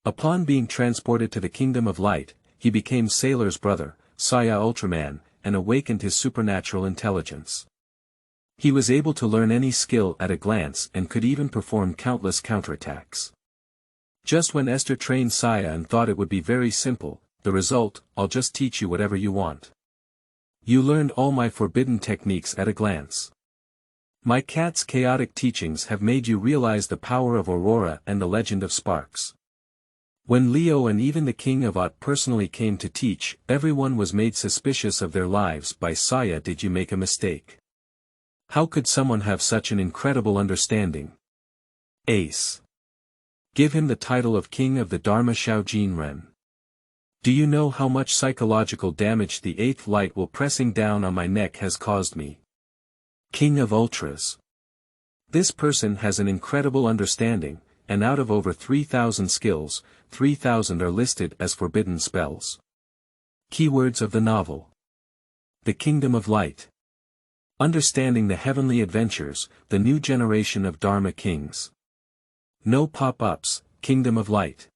Upon being transported to the Kingdom of Light, he became Sailor's brother, Saiya Ultraman, and awakened his supernatural intelligence. He was able to learn any skill at a glance and could even perform countless counterattacks. Just when Esther trained Saiya and thought it would be very simple, the result, I'll just teach you whatever you want. You learned all my forbidden techniques at a glance. My cat's chaotic teachings have made you realize the power of Aurora and the legend of Sparks. When Leo and even the King of Ot personally came to teach, everyone was made suspicious of their lives by Saiya. Did you make a mistake? How could someone have such an incredible understanding? Ace. Give him the title of King of the Dharma Shaojin-ren. Do you know how much psychological damage the eighth light will pressing down on my neck has caused me? King of Ultras. This person has an incredible understanding, and out of over 3,000 skills, 3,000 are listed as forbidden spells. Keywords of the novel. The Kingdom of Light. Understanding the heavenly adventures, the new generation of Dharma kings. No pop-ups, Kingdom of Light.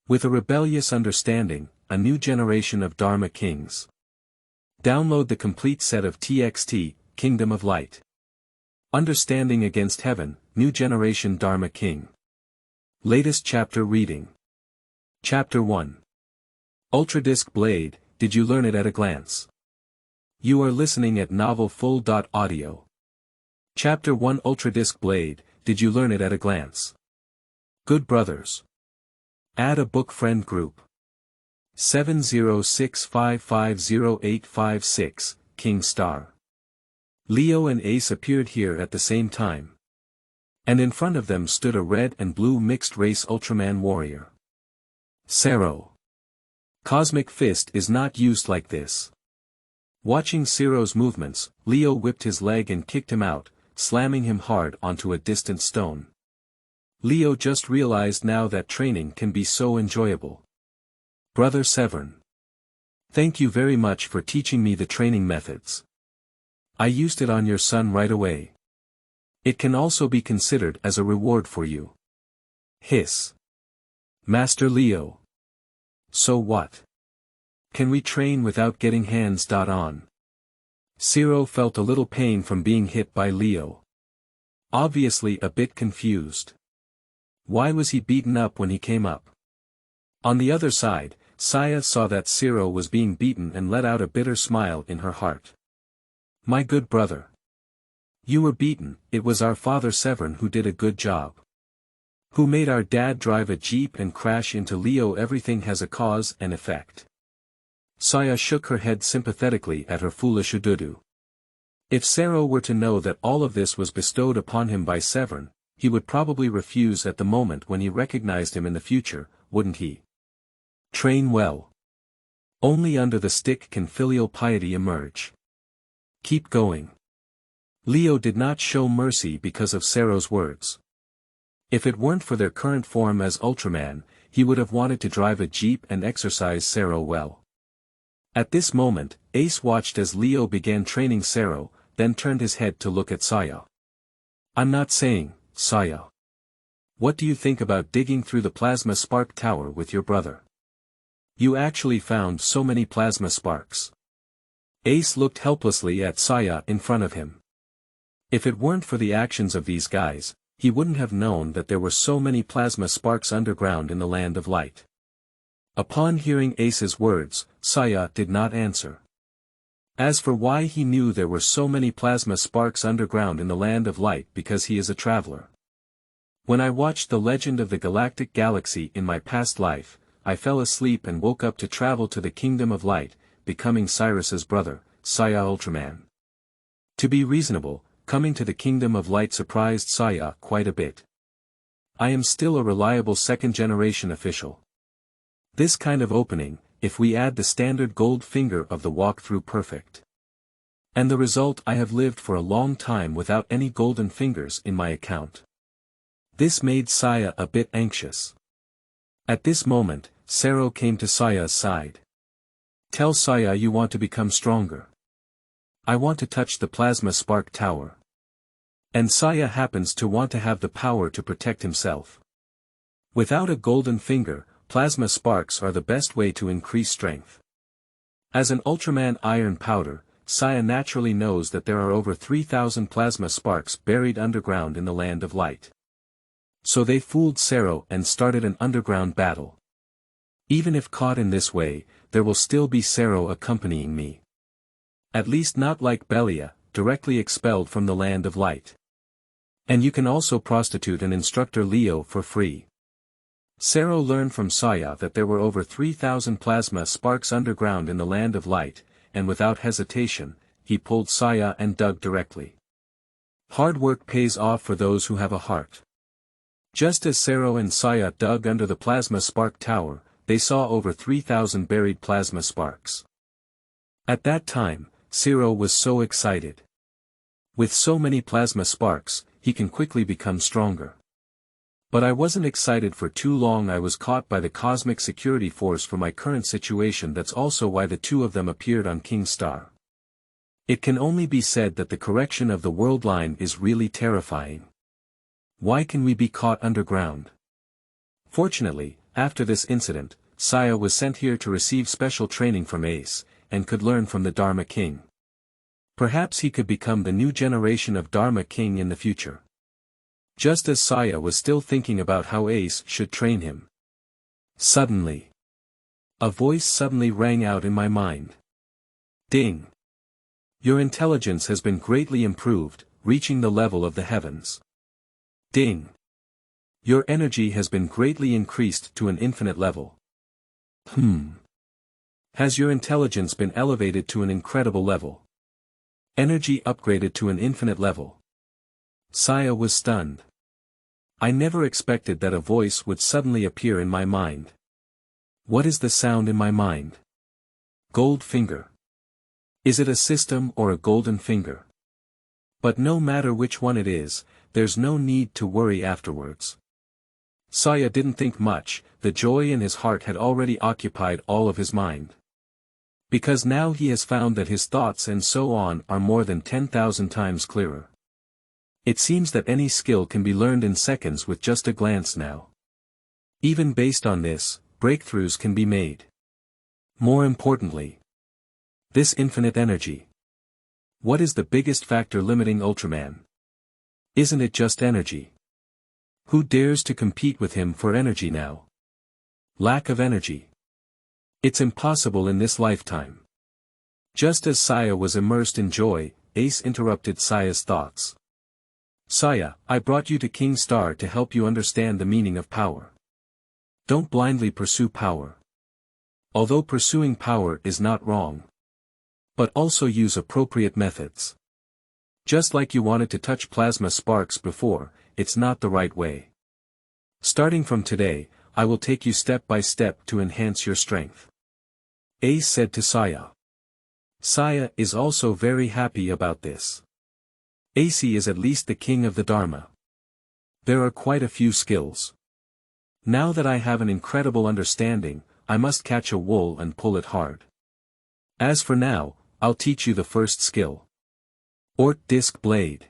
With a rebellious understanding, a new generation of Dharma kings. Download the complete set of TXT, Kingdom of Light. Understanding against heaven, new generation Dharma king. Latest chapter reading. Chapter 1. Ultradisc Blade, did you learn it at a glance? You are listening at novelfull.audio. Chapter 1 Ultradisc Blade, did you learn it at a glance? Good brothers. Add a book friend group. 706550856, King Star. Leo and Ace appeared here at the same time. And in front of them stood a red and blue mixed-race Ultraman warrior. Sero. Cosmic Fist is not used like this. Watching Sero's movements, Leo whipped his leg and kicked him out, slamming him hard onto a distant stone. Leo just realized now that training can be so enjoyable. Brother Severn. Thank you very much for teaching me the training methods. I used it on your son right away. It can also be considered as a reward for you. Hiss. Master Leo. So what? Can we train without getting hands on? Sero felt a little pain from being hit by Leo. Obviously a bit confused. Why was he beaten up when he came up? On the other side, Saiya saw that Sero was being beaten and let out a bitter smile in her heart. My good brother. You were beaten. It was our father Severn who did a good job. Who made our dad drive a jeep and crash into Leo. Everything has a cause and effect. Saiya shook her head sympathetically at her foolish ududu. If Sero were to know that all of this was bestowed upon him by Severn, he would probably refuse at the moment when he recognized him in the future, wouldn't he? Train well. Only under the stick can filial piety emerge. Keep going. Leo did not show mercy because of Sero's words. If it weren't for their current form as Ultraman, he would have wanted to drive a jeep and exercise Sero well. At this moment, Ace watched as Leo began training Sero, then turned his head to look at Saiya. I'm not saying, Saiya. What do you think about digging through the plasma spark tower with your brother? You actually found so many plasma sparks. Ace looked helplessly at Saiya in front of him. If it weren't for the actions of these guys, he wouldn't have known that there were so many plasma sparks underground in the Land of Light. Upon hearing Ace's words, Saiya did not answer. As for why he knew there were so many plasma sparks underground in the Land of Light, because he is a traveler. When I watched The Legend of the Galactic Galaxy in my past life, I fell asleep and woke up to travel to the Kingdom of Light, becoming Cyrus's brother, Saiya Ultraman. To be reasonable, coming to the Kingdom of Light surprised Saiya quite a bit. I am still a reliable second-generation official. This kind of opening, if we add the standard gold finger of the walkthrough perfect. And the result, I have lived for a long time without any golden fingers in my account. This made Saiya a bit anxious. At this moment, Sero came to Saiya's side. Tell Saiya you want to become stronger. I want to touch the plasma spark tower. And Saiya happens to want to have the power to protect himself. Without a golden finger, plasma sparks are the best way to increase strength. As an Ultraman iron powder, Saiya naturally knows that there are over 3,000 plasma sparks buried underground in the Land of Light. So they fooled Sero and started an underground battle. Even if caught in this way, there will still be Sero accompanying me. At least not like Rebellious, directly expelled from the Land of Light. And you can also prostitute an instructor Leo for free. Sero learned from Saiya that there were over 3,000 plasma sparks underground in the Land of Light, and without hesitation, he pulled Saiya and dug directly. Hard work pays off for those who have a heart. Just as Sero and Saiya dug under the plasma spark tower, they saw over 3,000 buried plasma sparks. At that time, Sero was so excited. With so many plasma sparks, he can quickly become stronger. But I wasn't excited for too long. I was caught by the cosmic security force for my current situation. That's also why the two of them appeared on King Star. It can only be said that the correction of the world line is really terrifying. Why can we be caught underground? Fortunately, after this incident, Saiya was sent here to receive special training from Ace, and could learn from the Dharma King. Perhaps he could become the new generation of Dharma King in the future. Just as Saiya was still thinking about how Ace should train him. Suddenly, a voice suddenly rang out in my mind. Ding! Your intelligence has been greatly improved, reaching the level of the heavens. Ding! Your energy has been greatly increased to an infinite level. Has your intelligence been elevated to an incredible level? Energy upgraded to an infinite level. Saiya was stunned. I never expected that a voice would suddenly appear in my mind. What is the sound in my mind? Gold finger. Is it a system or a golden finger? But no matter which one it is, there's no need to worry afterwards. Saiya didn't think much, the joy in his heart had already occupied all of his mind. Because now he has found that his thoughts and so on are more than 10,000 times clearer. It seems that any skill can be learned in seconds with just a glance now. Even based on this, breakthroughs can be made. More importantly, this infinite energy. What is the biggest factor limiting Ultraman? Isn't it just energy? Who dares to compete with him for energy now? Lack of energy. It's impossible in this lifetime. Just as Saiya was immersed in joy, Ace interrupted Saiya's thoughts. Saiya, I brought you to King Star to help you understand the meaning of power. Don't blindly pursue power. Although pursuing power is not wrong. But also use appropriate methods. Just like you wanted to touch plasma sparks before, it's not the right way. Starting from today, I will take you step by step to enhance your strength. Ace said to Saiya. Saiya is also very happy about this. Ace is at least the king of the Dharma. There are quite a few skills. Now that I have an incredible understanding, I must catch a wool and pull it hard. As for now, I'll teach you the first skill. Ultradisc Blade.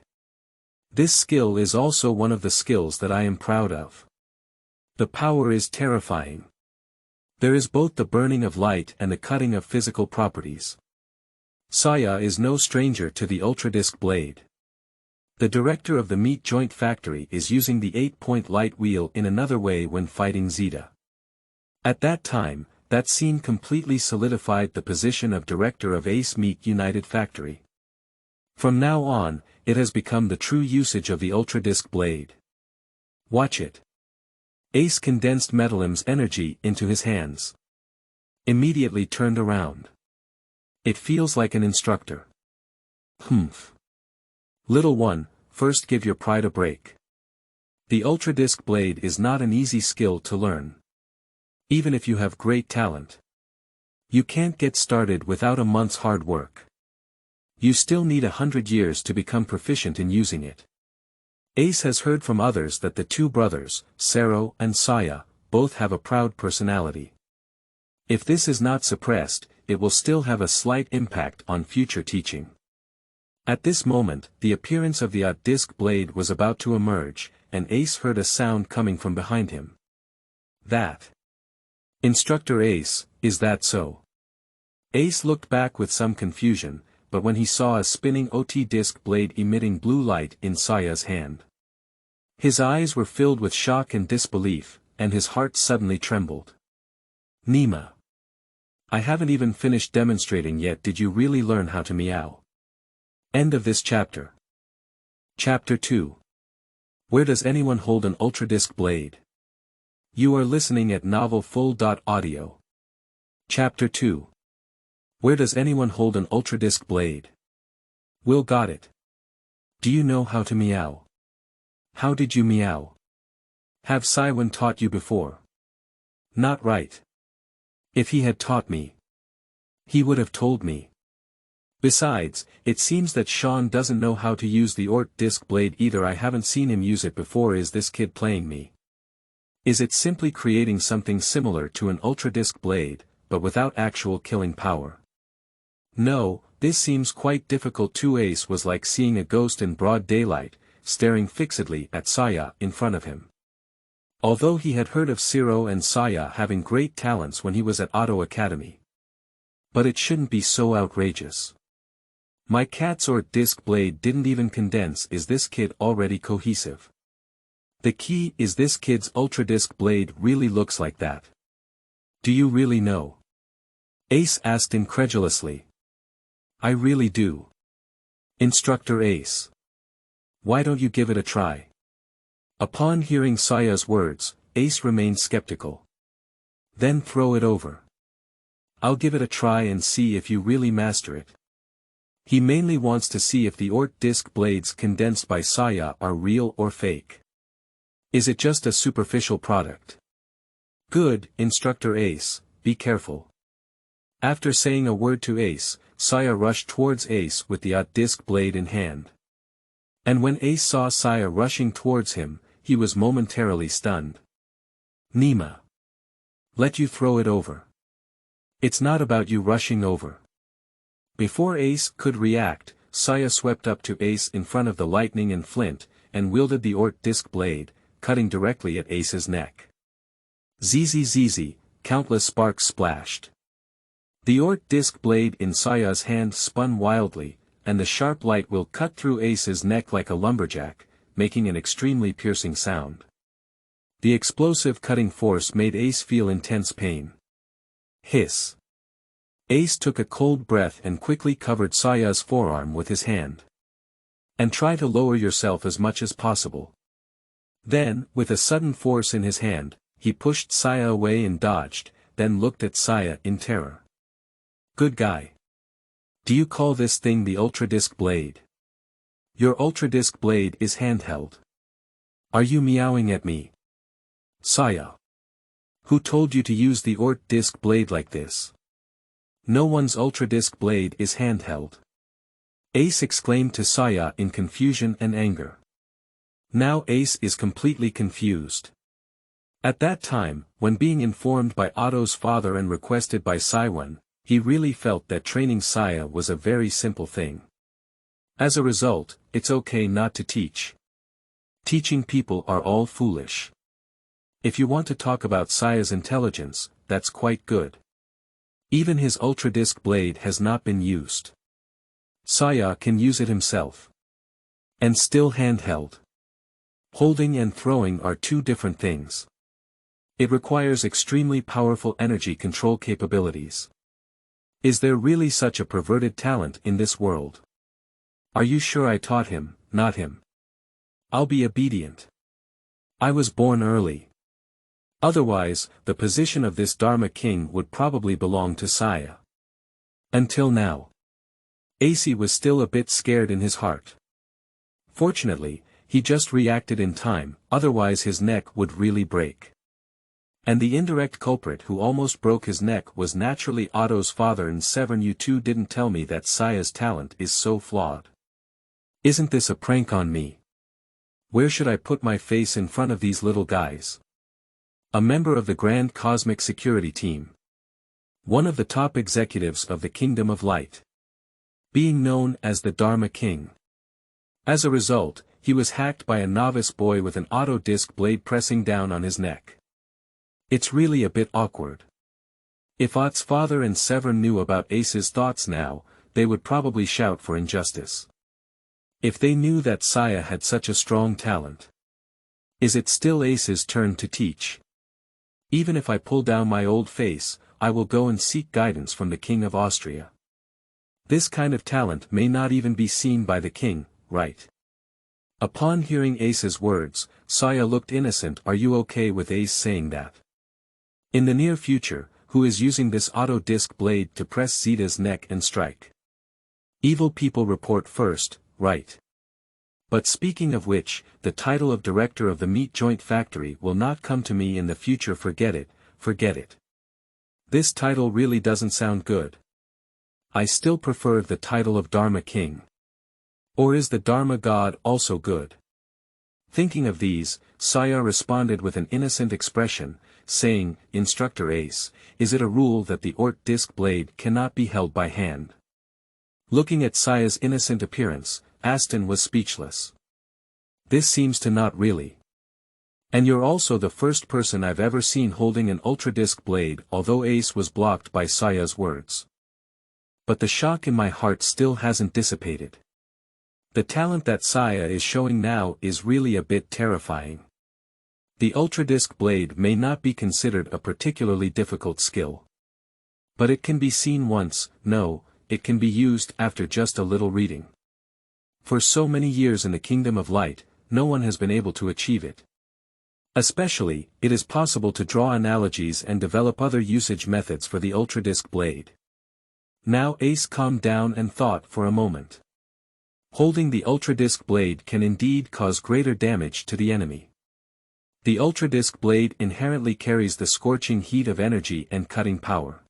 This skill is also one of the skills that I am proud of. The power is terrifying. There is both the burning of light and the cutting of physical properties. Saiya is no stranger to the Ultradisc Blade. The director of the meat joint factory is using the 8-point light wheel in another way when fighting Zeta. At that time, that scene completely solidified the position of director of Ace Meat United Factory. From now on, it has become the true usage of the Ultradisc Blade. Watch it. Ace condensed Metalim's energy into his hands. Immediately turned around. It feels like an instructor. Little one, first give your pride a break. The Ultradisc Blade is not an easy skill to learn. Even if you have great talent. You can't get started without a month's hard work. You still need 100 years to become proficient in using it. Ace has heard from others that the two brothers, Sero and Saiya, both have a proud personality. If this is not suppressed, it will still have a slight impact on future teaching. At this moment, the appearance of the Ultradisc Blade was about to emerge, and Ace heard a sound coming from behind him. That. Instructor Ace, is that so? Ace looked back with some confusion, but when he saw a spinning Ultradisc blade emitting blue light in Saiya's hand, his eyes were filled with shock and disbelief, and his heart suddenly trembled. Nima. I haven't even finished demonstrating yet. Did you really learn how to meow? End of this chapter. Chapter 2. Where does anyone hold an Ultradisc blade? You are listening at novelfull.audio. Chapter 2. Where does anyone hold an Ultradisc blade? Will got it. Do you know how to meow? How did you meow? Have Saiyan taught you before? Not right. If he had taught me, he would have told me. Besides, it seems that Sean doesn't know how to use the Ultradisc blade either. I haven't seen him use it before. Is this kid playing me? Is it simply creating something similar to an Ultradisc blade, but without actual killing power? No, this seems quite difficult too. Ace was like seeing a ghost in broad daylight, staring fixedly at Saiya in front of him. Although he had heard of Sero and Saiya having great talents when he was at Auto Academy. But it shouldn't be so outrageous. My cat's Ultradisc blade didn't even condense. Is this kid already cohesive? The key is this kid's Ultradisc blade really looks like that. Do you really know? Ace asked incredulously. I really do. Instructor Ace. Why don't you give it a try? Upon hearing Saiya's words, Ace remained skeptical. Then throw it over. I'll give it a try and see if you really master it. He mainly wants to see if the Ultradisc blades condensed by Saiya are real or fake. Is it just a superficial product? Good, Instructor Ace, be careful. After saying a word to Ace, Saiya rushed towards Ace with the Ultradisc blade in hand. And when Ace saw Saiya rushing towards him, he was momentarily stunned. Nima. Let you throw it over. It's not about you rushing over. Before Ace could react, Saiya swept up to Ace in front of the lightning and flint, and wielded the Ultradisc blade, cutting directly at Ace's neck. Zzz, countless sparks splashed. The Ultradisc blade in Saiya's hand spun wildly, and the sharp light will cut through Ace's neck like a lumberjack, making an extremely piercing sound. The explosive cutting force made Ace feel intense pain. Hiss. Ace took a cold breath and quickly covered Saiya's forearm with his hand. And try to lower yourself as much as possible. Then, with a sudden force in his hand, he pushed Saiya away and dodged, then looked at Saiya in terror. Good guy. Do you call this thing the Ultradisc blade? Your Ultradisc blade is handheld. Are you meowing at me? Saiya. Who told you to use the Ultradisc blade like this? No one's Ultradisc blade is handheld. Ace exclaimed to Saiya in confusion and anger. Now Ace is completely confused. At that time, when being informed by Otto's father and requested by Saiyan, he really felt that training Saiya was a very simple thing. As a result, it's okay not to teach. Teaching people are all foolish. If you want to talk about Saiya's intelligence, that's quite good. Even his Ultradisc blade has not been used. Saiya can use it himself. And still handheld. Holding and throwing are two different things. It requires extremely powerful energy control capabilities. Is there really such a perverted talent in this world? Are you sure I taught him, not him? I'll be obedient. I was born early. Otherwise, the position of this Dharma king would probably belong to Saiya. Until now. Ace was still a bit scared in his heart. Fortunately, he just reacted in time, otherwise his neck would really break. And the indirect culprit who almost broke his neck was naturally Otto's father and Severn. You two didn't tell me that Saiya's talent is so flawed. Isn't this a prank on me? Where should I put my face in front of these little guys? A member of the Grand Cosmic Security Team. One of the top executives of the Kingdom of Light. Being known as the Dharma King. As a result, he was hacked by a novice boy with an Ultradisc blade pressing down on his neck. It's really a bit awkward. If Ott's father and Severn knew about Ace's thoughts now, they would probably shout for injustice. If they knew that Saiya had such a strong talent. Is it still Ace's turn to teach? Even if I pull down my old face, I will go and seek guidance from the King of Austria. This kind of talent may not even be seen by the king, right? Upon hearing Ace's words, Saiya looked innocent. Are you okay with Ace saying that? In the near future, who is using this auto-disc blade to press Zeta's neck and strike? Evil people report first, right? But speaking of which, the title of director of the meat joint factory will not come to me in the future. Forget it, forget it. This title really doesn't sound good. I still prefer the title of Dharma King. Or is the Dharma God also good? Thinking of these, Saiya responded with an innocent expression, saying, Instructor Ace, is it a rule that the Ultradisc Blade cannot be held by hand? Looking at Saiya's innocent appearance, Aston was speechless. This seems to not really. And you're also the first person I've ever seen holding an Ultradisc Blade. Although Ace was blocked by Saiya's words. But the shock in my heart still hasn't dissipated. The talent that Saiya is showing now is really a bit terrifying. The Ultradisc Blade may not be considered a particularly difficult skill. But it can be seen once. No, it can be used after just a little reading. For so many years in the Kingdom of Light, no one has been able to achieve it. Especially, it is possible to draw analogies and develop other usage methods for the Ultradisc Blade. Now Ace calmed down and thought for a moment. Holding the Ultradisc Blade can indeed cause greater damage to the enemy. The Ultradisc Blade inherently carries the scorching heat of energy and cutting power.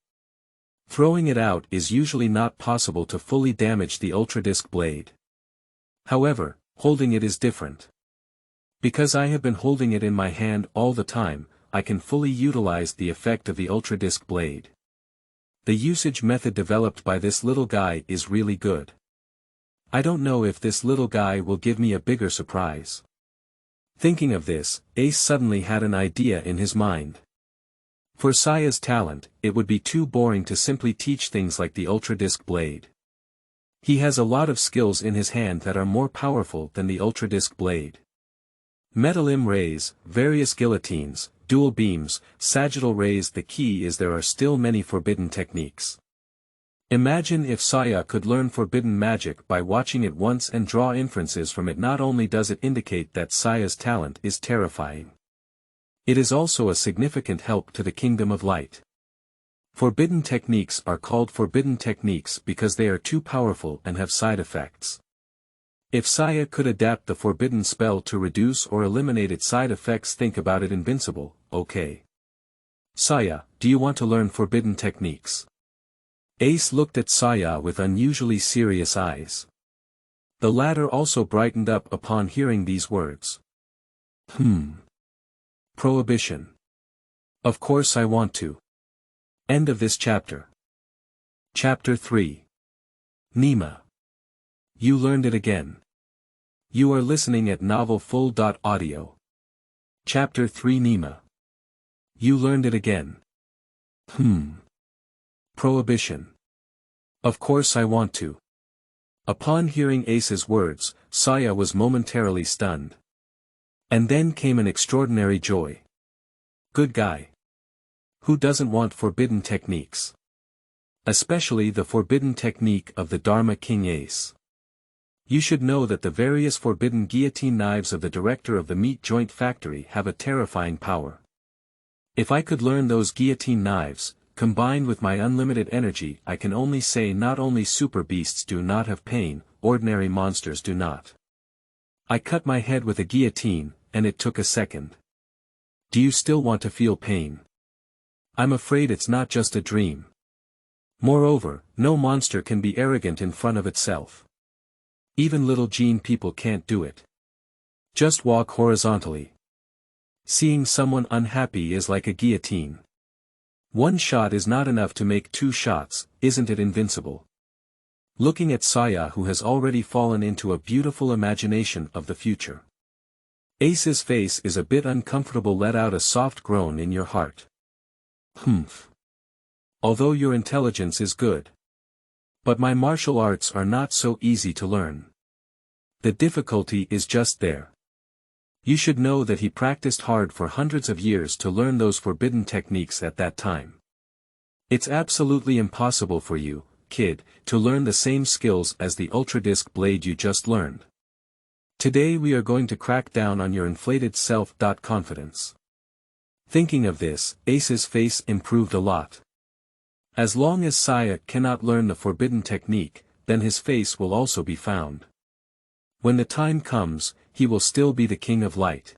Throwing it out is usually not possible to fully damage the Ultradisc Blade. However, holding it is different. Because I have been holding it in my hand all the time, I can fully utilize the effect of the Ultradisc Blade. The usage method developed by this little guy is really good. I don't know if this little guy will give me a bigger surprise. Thinking of this, Ace suddenly had an idea in his mind. For Saiya's talent, it would be too boring to simply teach things like the Ultradisc Blade. He has a lot of skills in his hand that are more powerful than the Ultradisc Blade. Metal rays, various guillotines, dual beams, sagittal rays. The key is there are still many forbidden techniques. Imagine if Saiya could learn forbidden magic by watching it once and draw inferences from it. Not only does it indicate that Saiya's talent is terrifying. It is also a significant help to the Kingdom of Light. Forbidden techniques are called forbidden techniques because they are too powerful and have side effects. If Saiya could adapt the forbidden spell to reduce or eliminate its side effects, think about it. Invincible. Okay. Saiya, do you want to learn forbidden techniques? Ace looked at Saiya with unusually serious eyes. The latter also brightened up upon hearing these words. Prohibition. Of course I want to. End of this chapter. Chapter 3. Nima. You learned it again. You are listening at novelfull.audio. Chapter 3. Nima. You learned it again. Prohibition. Of course I want to. Upon hearing Ace's words, Saiya was momentarily stunned. And then came an extraordinary joy. Good guy. Who doesn't want forbidden techniques? Especially the forbidden technique of the Dharma King Ace. You should know that the various forbidden guillotine knives of the director of the meat joint factory have a terrifying power. If I could learn those guillotine knives, combined with my unlimited energy, I can only say not only super beasts do not have pain, ordinary monsters do not. I cut my head with a guillotine, and it took a second. Do you still want to feel pain? I'm afraid it's not just a dream. Moreover, no monster can be arrogant in front of itself. Even little gene people can't do it. Just walk horizontally. Seeing someone unhappy is like a guillotine. One shot is not enough to make two shots, isn't it invincible? Looking at Saiya, who has already fallen into a beautiful imagination of the future. Ace's face is a bit uncomfortable, let out a soft groan in your heart. Humph. Although your intelligence is good. But my martial arts are not so easy to learn. The difficulty is just there. You should know that he practiced hard for hundreds of years to learn those forbidden techniques at that time. It's absolutely impossible for you, kid, to learn the same skills as the Ultradisc Blade you just learned. Today we are going to crack down on your inflated self-confidence. Thinking of this, Ace's face improved a lot. As long as Saiya cannot learn the forbidden technique, then his face will also be found. When the time comes, he will still be the King of Light.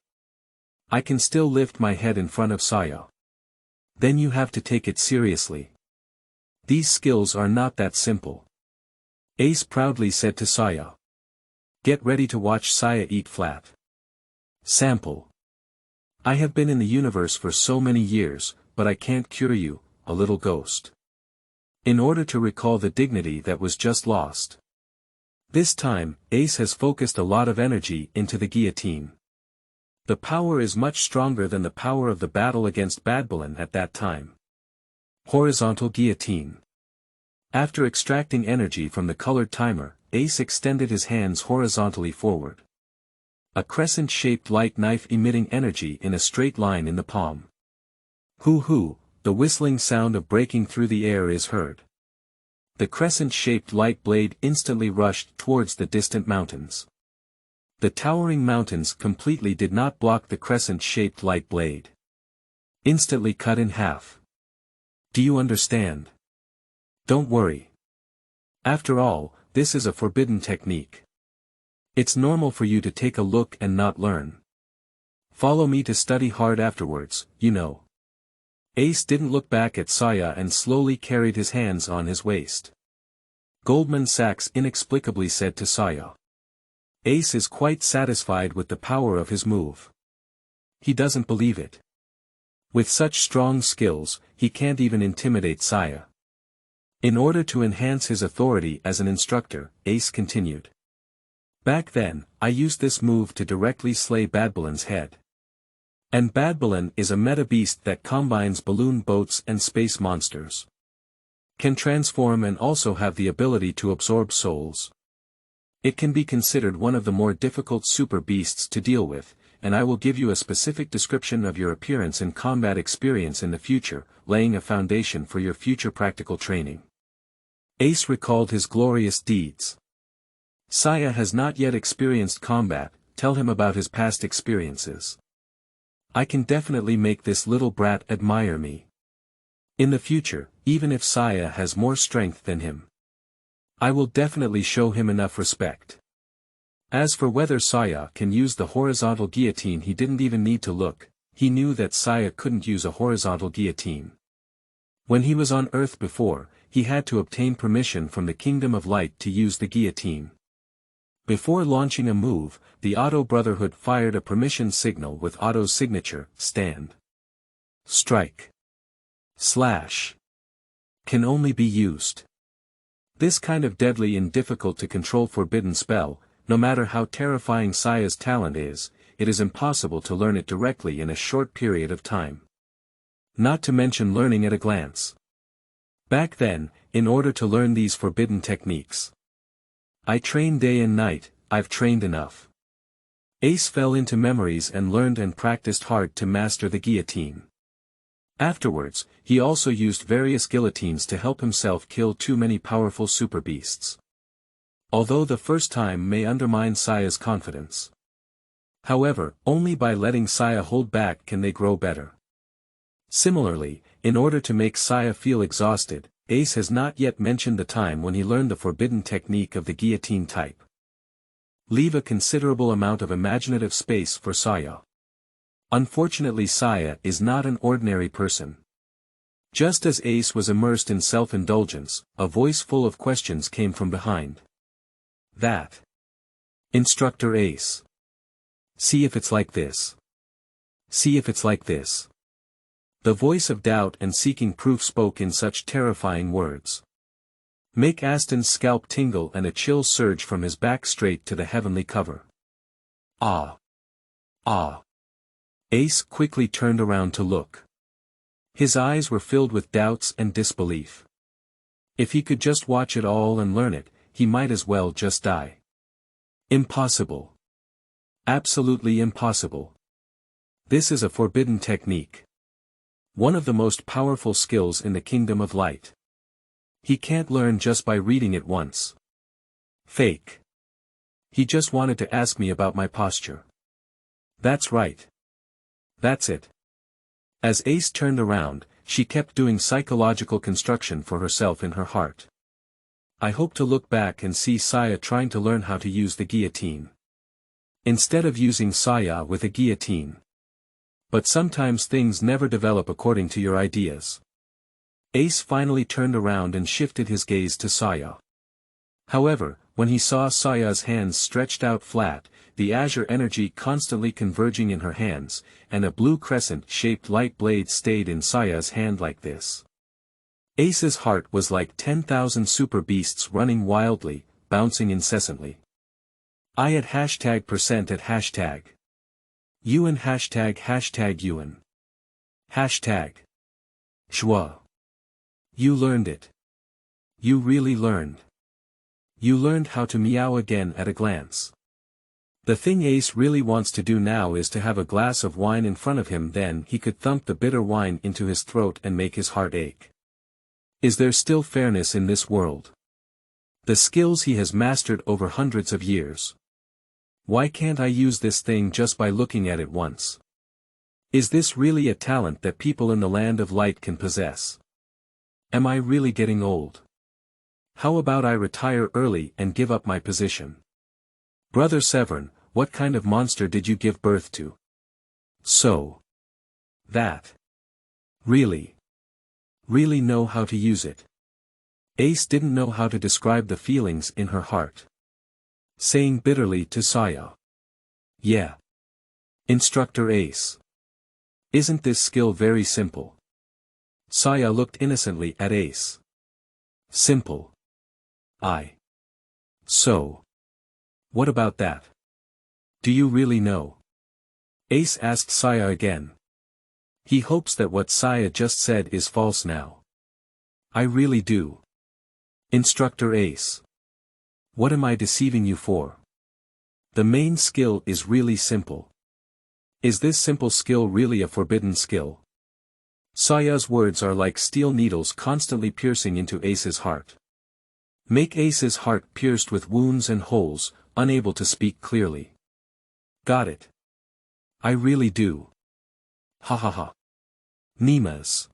I can still lift my head in front of Saiya. Then you have to take it seriously. These skills are not that simple. Ace proudly said to Saiya. Get ready to watch Saiya eat flat. Sample. I have been in the universe for so many years, but I can't cure you, a little ghost. In order to recall the dignity that was just lost. This time, Ace has focused a lot of energy into the guillotine. The power is much stronger than the power of the battle against Badbalin at that time. Horizontal guillotine. After extracting energy from the colored timer, Ace extended his hands horizontally forward. A crescent-shaped light knife emitting energy in a straight line in the palm. Hoo-hoo, the whistling sound of breaking through the air is heard. The crescent-shaped light blade instantly rushed towards the distant mountains. The towering mountains completely did not block the crescent-shaped light blade. Instantly cut in half. Do you understand? Don't worry. After all, this is a forbidden technique. It's normal for you to take a look and not learn. Follow me to study hard afterwards, you know. Ace didn't look back at Saiya and slowly carried his hands on his waist. Goldman Sachs inexplicably said to Saiya. Ace is quite satisfied with the power of his move. He doesn't believe it. With such strong skills, he can't even intimidate Saiya. In order to enhance his authority as an instructor, Ace continued. Back then, I used this move to directly slay Badbalin's head. And Badbalin is a meta-beast that combines balloon boats and space monsters. Can transform and also have the ability to absorb souls. It can be considered one of the more difficult super beasts to deal with, and I will give you a specific description of your appearance and combat experience in the future, laying a foundation for your future practical training. Ace recalled his glorious deeds. Saiya has not yet experienced combat, tell him about his past experiences. I can definitely make this little brat admire me. In the future, even if Saiya has more strength than him, I will definitely show him enough respect. As for whether Saiya can use the horizontal guillotine, he didn't even need to look, he knew that Saiya couldn't use a horizontal guillotine. When he was on Earth before, he had to obtain permission from the Kingdom of Light to use the guillotine. Before launching a move, the Auto Brotherhood fired a permission signal with Auto's signature, stand. Strike. Slash. Can only be used. This kind of deadly and difficult to control forbidden spell, no matter how terrifying Saiya's talent is, it is impossible to learn it directly in a short period of time. Not to mention learning at a glance. Back then, in order to learn these forbidden techniques, I trained day and night, I've trained enough. Ace fell into memories and learned and practiced hard to master the guillotine. Afterwards, he also used various guillotines to help himself kill too many powerful super beasts. Although the first time may undermine Saiya's confidence. However, only by letting Saiya hold back can they grow better. Similarly, in order to make Saiya feel exhausted, Ace has not yet mentioned the time when he learned the forbidden technique of the guillotine type. Leave a considerable amount of imaginative space for Saiya. Unfortunately, Saiya is not an ordinary person. Just as Ace was immersed in self-indulgence, a voice full of questions came from behind. That. Instructor Ace. See if it's like this. See if it's like this. The voice of doubt and seeking proof spoke in such terrifying words. Make Aston's scalp tingle and a chill surge from his back straight to the heavenly cover. Ah! Ah! Ace quickly turned around to look. His eyes were filled with doubts and disbelief. If he could just watch it all and learn it, he might as well just die. Impossible. Absolutely impossible. This is a forbidden technique. One of the most powerful skills in the Kingdom of Light. He can't learn just by reading it once. Fake. He just wanted to ask me about my posture. That's right. That's it. As Ace turned around, she kept doing psychological construction for herself in her heart. I hope to look back and see Saiya trying to learn how to use the guillotine. Instead of using Saiya with a guillotine. But sometimes things never develop according to your ideas. Ace finally turned around and shifted his gaze to Saiya. However, when he saw Saiya's hands stretched out flat, the azure energy constantly converging in her hands, and a blue crescent-shaped light blade stayed in Saiya's hand like this. Ace's heart was like 10,000 super beasts running wildly, bouncing incessantly. I at #% at hashtag. UN hashtag UN. Hashtag. Shwa. You learned it. You really learned. You learned how to meow again at a glance. The thing Ace really wants to do now is to have a glass of wine in front of him, then he could thump the bitter wine into his throat and make his heart ache. Is there still fairness in this world? The skills he has mastered over hundreds of years. Why can't I use this thing just by looking at it once? Is this really a talent that people in the land of light can possess? Am I really getting old? How about I retire early and give up my position? Brother Severn, what kind of monster did you give birth to? So. That. Really know how to use it. Ace didn't know how to describe the feelings in her heart. Saying bitterly to Saiya. Yeah. Instructor Ace. Isn't this skill very simple? Saiya looked innocently at Ace. Simple. So. What about that? Do you really know? Ace asked Saiya again. He hopes that what Saiya just said is false now. I really do. Instructor Ace. What am I deceiving you for? The main skill is really simple. Is this simple skill really a forbidden skill? Saiya's words are like steel needles constantly piercing into Ace's heart. Make Ace's heart pierced with wounds and holes, unable to speak clearly. Got it. I really do. Ha ha ha. Nimas.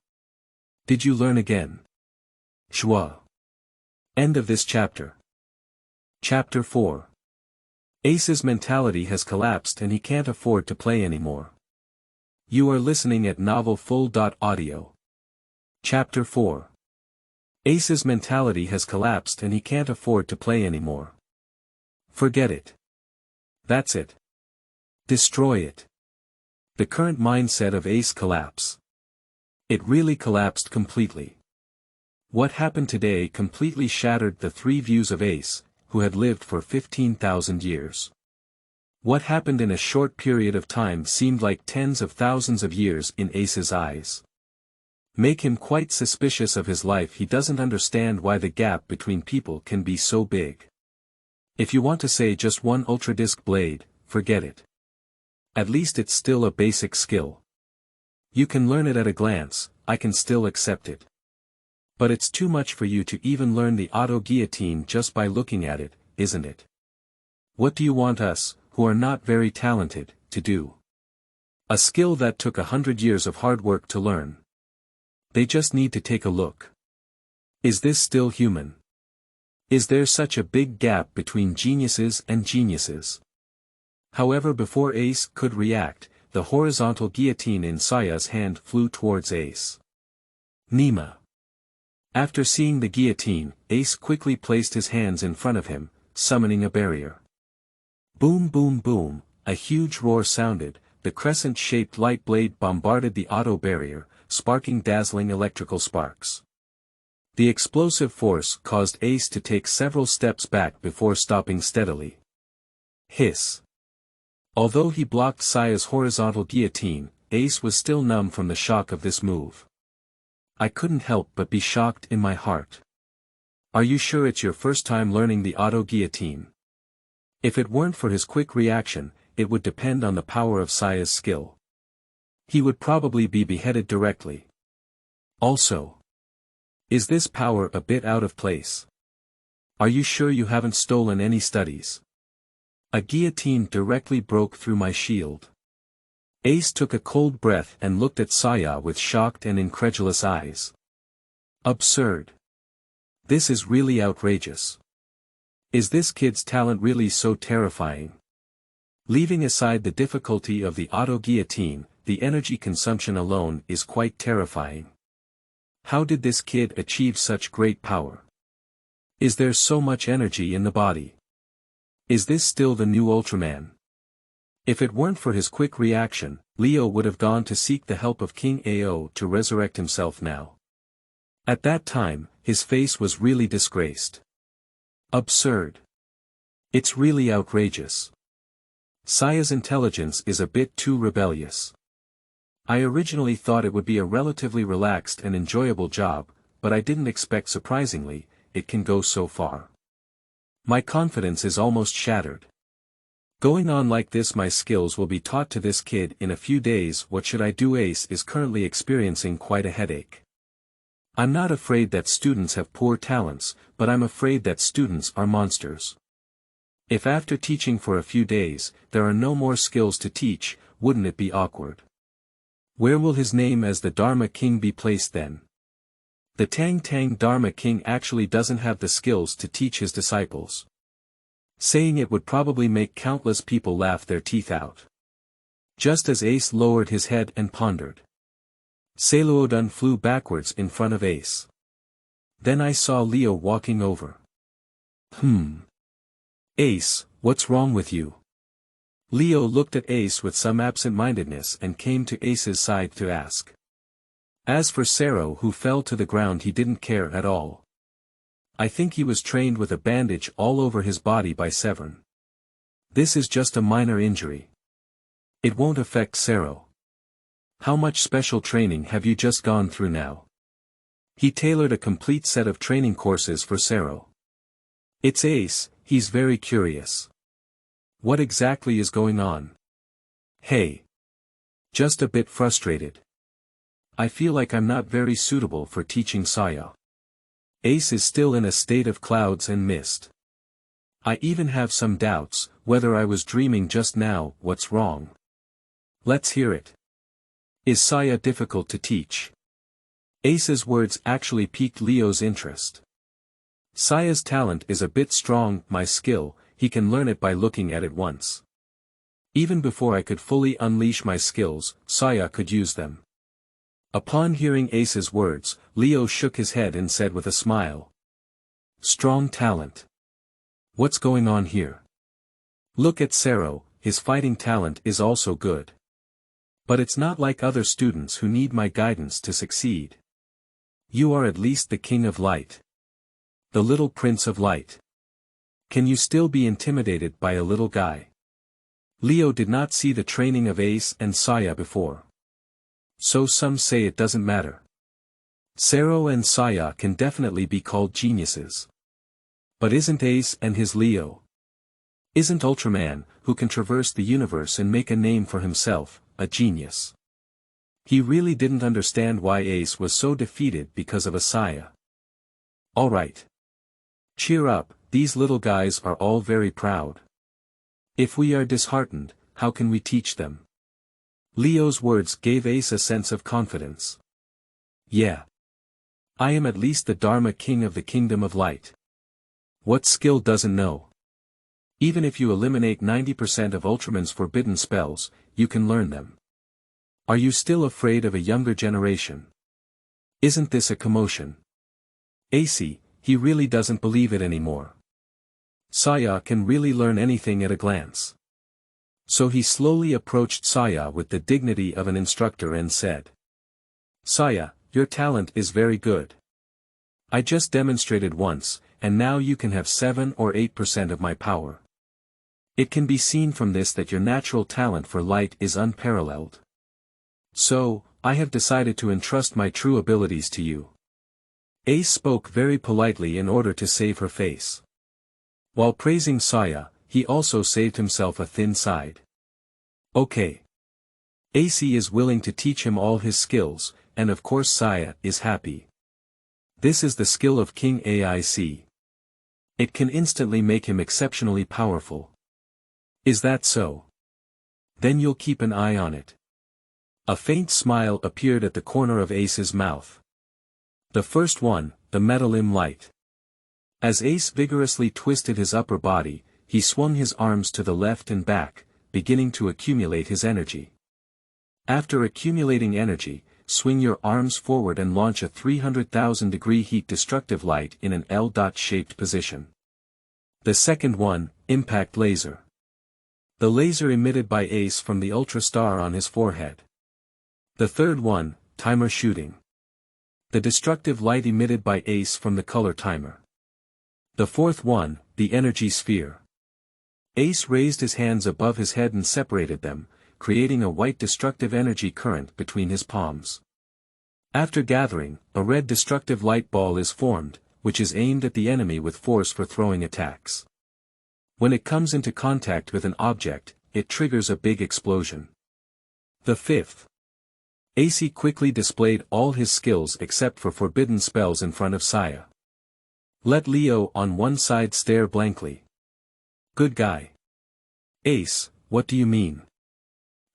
Did you learn again? Shwa. End of this chapter. Chapter 4. Ace's mentality has collapsed and he can't afford to play anymore. You are listening at novelfull.audio. Chapter 4. Ace's mentality has collapsed and he can't afford to play anymore. Forget it. That's it. Destroy it. The current mindset of Ace collapse. It really collapsed completely. What happened today completely shattered the three views of Ace, who had lived for 15,000 years. What happened in a short period of time seemed like tens of thousands of years in Ace's eyes. Make him quite suspicious of his life. He doesn't understand why the gap between people can be so big. If you want to say just one Ultradisc Blade, forget it. At least it's still a basic skill. You can learn it at a glance, I can still accept it. But it's too much for you to even learn the auto guillotine just by looking at it, isn't it? What do you want us, who are not very talented, to do? A skill that took 100 years of hard work to learn. They just need to take a look. Is this still human? Is there such a big gap between geniuses and geniuses? However, before Ace could react, the horizontal guillotine in Saiya's hand flew towards Ace. Nima. After seeing the guillotine, Ace quickly placed his hands in front of him, summoning a barrier. Boom boom boom, a huge roar sounded, the crescent-shaped light blade bombarded the auto barrier, sparking dazzling electrical sparks. The explosive force caused Ace to take several steps back before stopping steadily. Hiss. Although he blocked Saiya's horizontal guillotine, Ace was still numb from the shock of this move. I couldn't help but be shocked in my heart. Are you sure it's your first time learning the auto guillotine? If it weren't for his quick reaction, it would depend on the power of Saiya's skill. He would probably be beheaded directly. Also, is this power a bit out of place? Are you sure you haven't stolen any studies? A guillotine directly broke through my shield. Ace took a cold breath and looked at Saiya with shocked and incredulous eyes. Absurd. This is really outrageous. Is this kid's talent really so terrifying? Leaving aside the difficulty of the auto guillotine, the energy consumption alone is quite terrifying. How did this kid achieve such great power? Is there so much energy in the body? Is this still the new Ultraman? If it weren't for his quick reaction, Leo would have gone to seek the help of King Ao to resurrect himself now. At that time, his face was really disgraced. Absurd. It's really outrageous. Saiya's intelligence is a bit too rebellious. I originally thought it would be a relatively relaxed and enjoyable job, but I didn't expect, surprisingly, it can go so far. My confidence is almost shattered. Going on like this, my skills will be taught to this kid in a few days. What should I do? Ace is currently experiencing quite a headache. I'm not afraid that students have poor talents, but I'm afraid that students are monsters. If after teaching for a few days, there are no more skills to teach, wouldn't it be awkward? Where will his name as the Dharma King be placed then? The Tang Dharma King actually doesn't have the skills to teach his disciples. Saying it would probably make countless people laugh their teeth out. Just as Ace lowered his head and pondered, Saluodun flew backwards in front of Ace. Then I saw Leo walking over. Ace, what's wrong with you? Leo looked at Ace with some absent-mindedness and came to Ace's side to ask. As for Sero, who fell to the ground, he didn't care at all. I think he was trained with a bandage all over his body by Severn. This is just a minor injury. It won't affect Sero. How much special training have you just gone through now? He tailored a complete set of training courses for Sero. It's Ace, he's very curious. What exactly is going on? Hey. Just a bit frustrated. I feel like I'm not very suitable for teaching Saiya. Ace is still in a state of clouds and mist. I even have some doubts, whether I was dreaming just now. What's wrong? Let's hear it. Is Saiya difficult to teach? Ace's words actually piqued Leo's interest. Saiya's talent is a bit strong, my skill, he can learn it by looking at it once. Even before I could fully unleash my skills, Saiya could use them. Upon hearing Ace's words, Leo shook his head and said with a smile. Strong talent. What's going on here? Look at Sero, his fighting talent is also good. But it's not like other students who need my guidance to succeed. You are at least the King of Light. The little Prince of Light. Can you still be intimidated by a little guy? Leo did not see the training of Ace and Saiya before. So some say it doesn't matter. Sero and Saiya can definitely be called geniuses. But isn't Ace and his Leo? Isn't Ultraman, who can traverse the universe and make a name for himself, a genius? He really didn't understand why Ace was so defeated because of a Saiya. Alright. Cheer up, these little guys are all very proud. If we are disheartened, how can we teach them? Leo's words gave Ace a sense of confidence. Yeah. I am at least the Dharma King of the Kingdom of Light. What skill doesn't know? Even if you eliminate 90% of Ultraman's forbidden spells, you can learn them. Are you still afraid of a younger generation? Isn't this a commotion? Ace, he really doesn't believe it anymore. Saiya can really learn anything at a glance. So he slowly approached Saiya with the dignity of an instructor and said. Saiya, your talent is very good. I just demonstrated once, and now you can have 7 or 8% of my power. It can be seen from this that your natural talent for light is unparalleled. So, I have decided to entrust my true abilities to you. Ace spoke very politely in order to save her face. While praising Saiya, he also saved himself a thin side. Okay. Ace is willing to teach him all his skills, and of course Saiya is happy. This is the skill of King Aic. It can instantly make him exceptionally powerful. Is that so? Then you'll keep an eye on it. A faint smile appeared at the corner of Ace's mouth. The first one, the Metalim Light. As Ace vigorously twisted his upper body, he swung his arms to the left and back, beginning to accumulate his energy. After accumulating energy, swing your arms forward and launch a 300,000-degree heat-destructive light in an L-shaped position. The second one, Impact Laser. The laser emitted by Ace from the Ultra Star on his forehead. The third one, Timer Shooting. The destructive light emitted by Ace from the color timer. The fourth one, the Energy Sphere. Ace raised his hands above his head and separated them, creating a white destructive energy current between his palms. After gathering, a red destructive light ball is formed, which is aimed at the enemy with force for throwing attacks. When it comes into contact with an object, it triggers a big explosion. The fifth. Ace quickly displayed all his skills except for forbidden spells in front of Saiya. Let Leo on one side stare blankly. Good guy. Ace, what do you mean?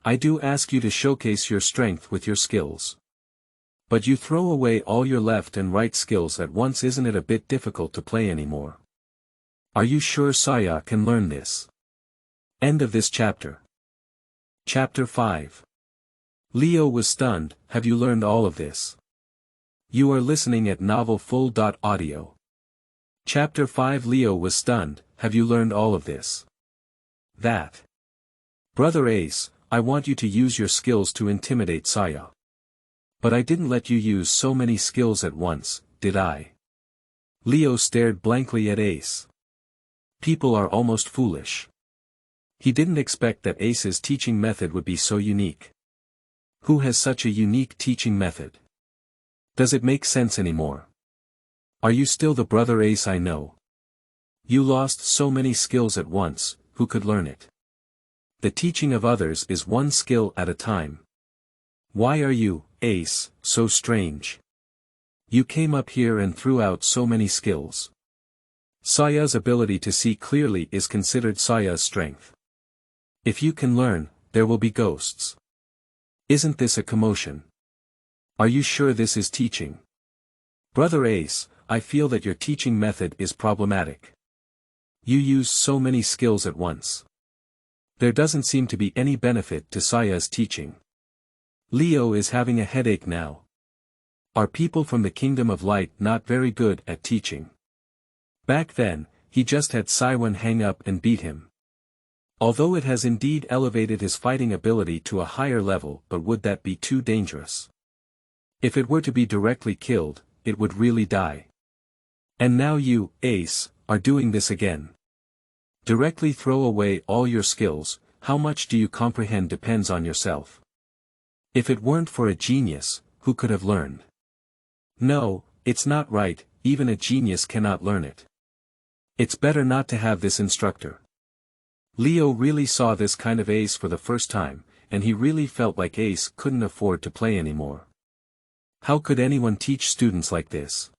I do ask you to showcase your strength with your skills. But you throw away all your left and right skills at once. Isn't it a bit difficult to play anymore? Are you sure Saiya can learn this? End of this chapter. Chapter 5. Leo was stunned. Have you learned all of this? You are listening at novelfull.audio. Chapter 5. Leo was stunned. Have you learned all of this? That. Brother Ace, I want you to use your skills to intimidate Saiya. But I didn't let you use so many skills at once, did I? Leo stared blankly at Ace. People are almost foolish. He didn't expect that Ace's teaching method would be so unique. Who has such a unique teaching method? Does it make sense anymore? Are you still the brother Ace I know? You lost so many skills at once, who could learn it? The teaching of others is one skill at a time. Why are you, Ace, so strange? You came up here and threw out so many skills. Saiya's ability to see clearly is considered Saiya's strength. If you can learn, there will be ghosts. Isn't this a commotion? Are you sure this is teaching? Brother Ace, I feel that your teaching method is problematic. You use so many skills at once. There doesn't seem to be any benefit to Saiya's teaching. Leo is having a headache now. Are people from the Kingdom of Light not very good at teaching? Back then, he just had Saiyan hang up and beat him. Although it has indeed elevated his fighting ability to a higher level, but would that be too dangerous? If it were to be directly killed, it would really die. And now you, Ace, are doing this again. Directly throw away all your skills. How much do you comprehend depends on yourself. If it weren't for a genius, who could have learned? No, it's not right, even a genius cannot learn it. It's better not to have this instructor. Leo really saw this kind of Ace for the first time, and he really felt like Ace couldn't afford to play anymore. How could anyone teach students like this?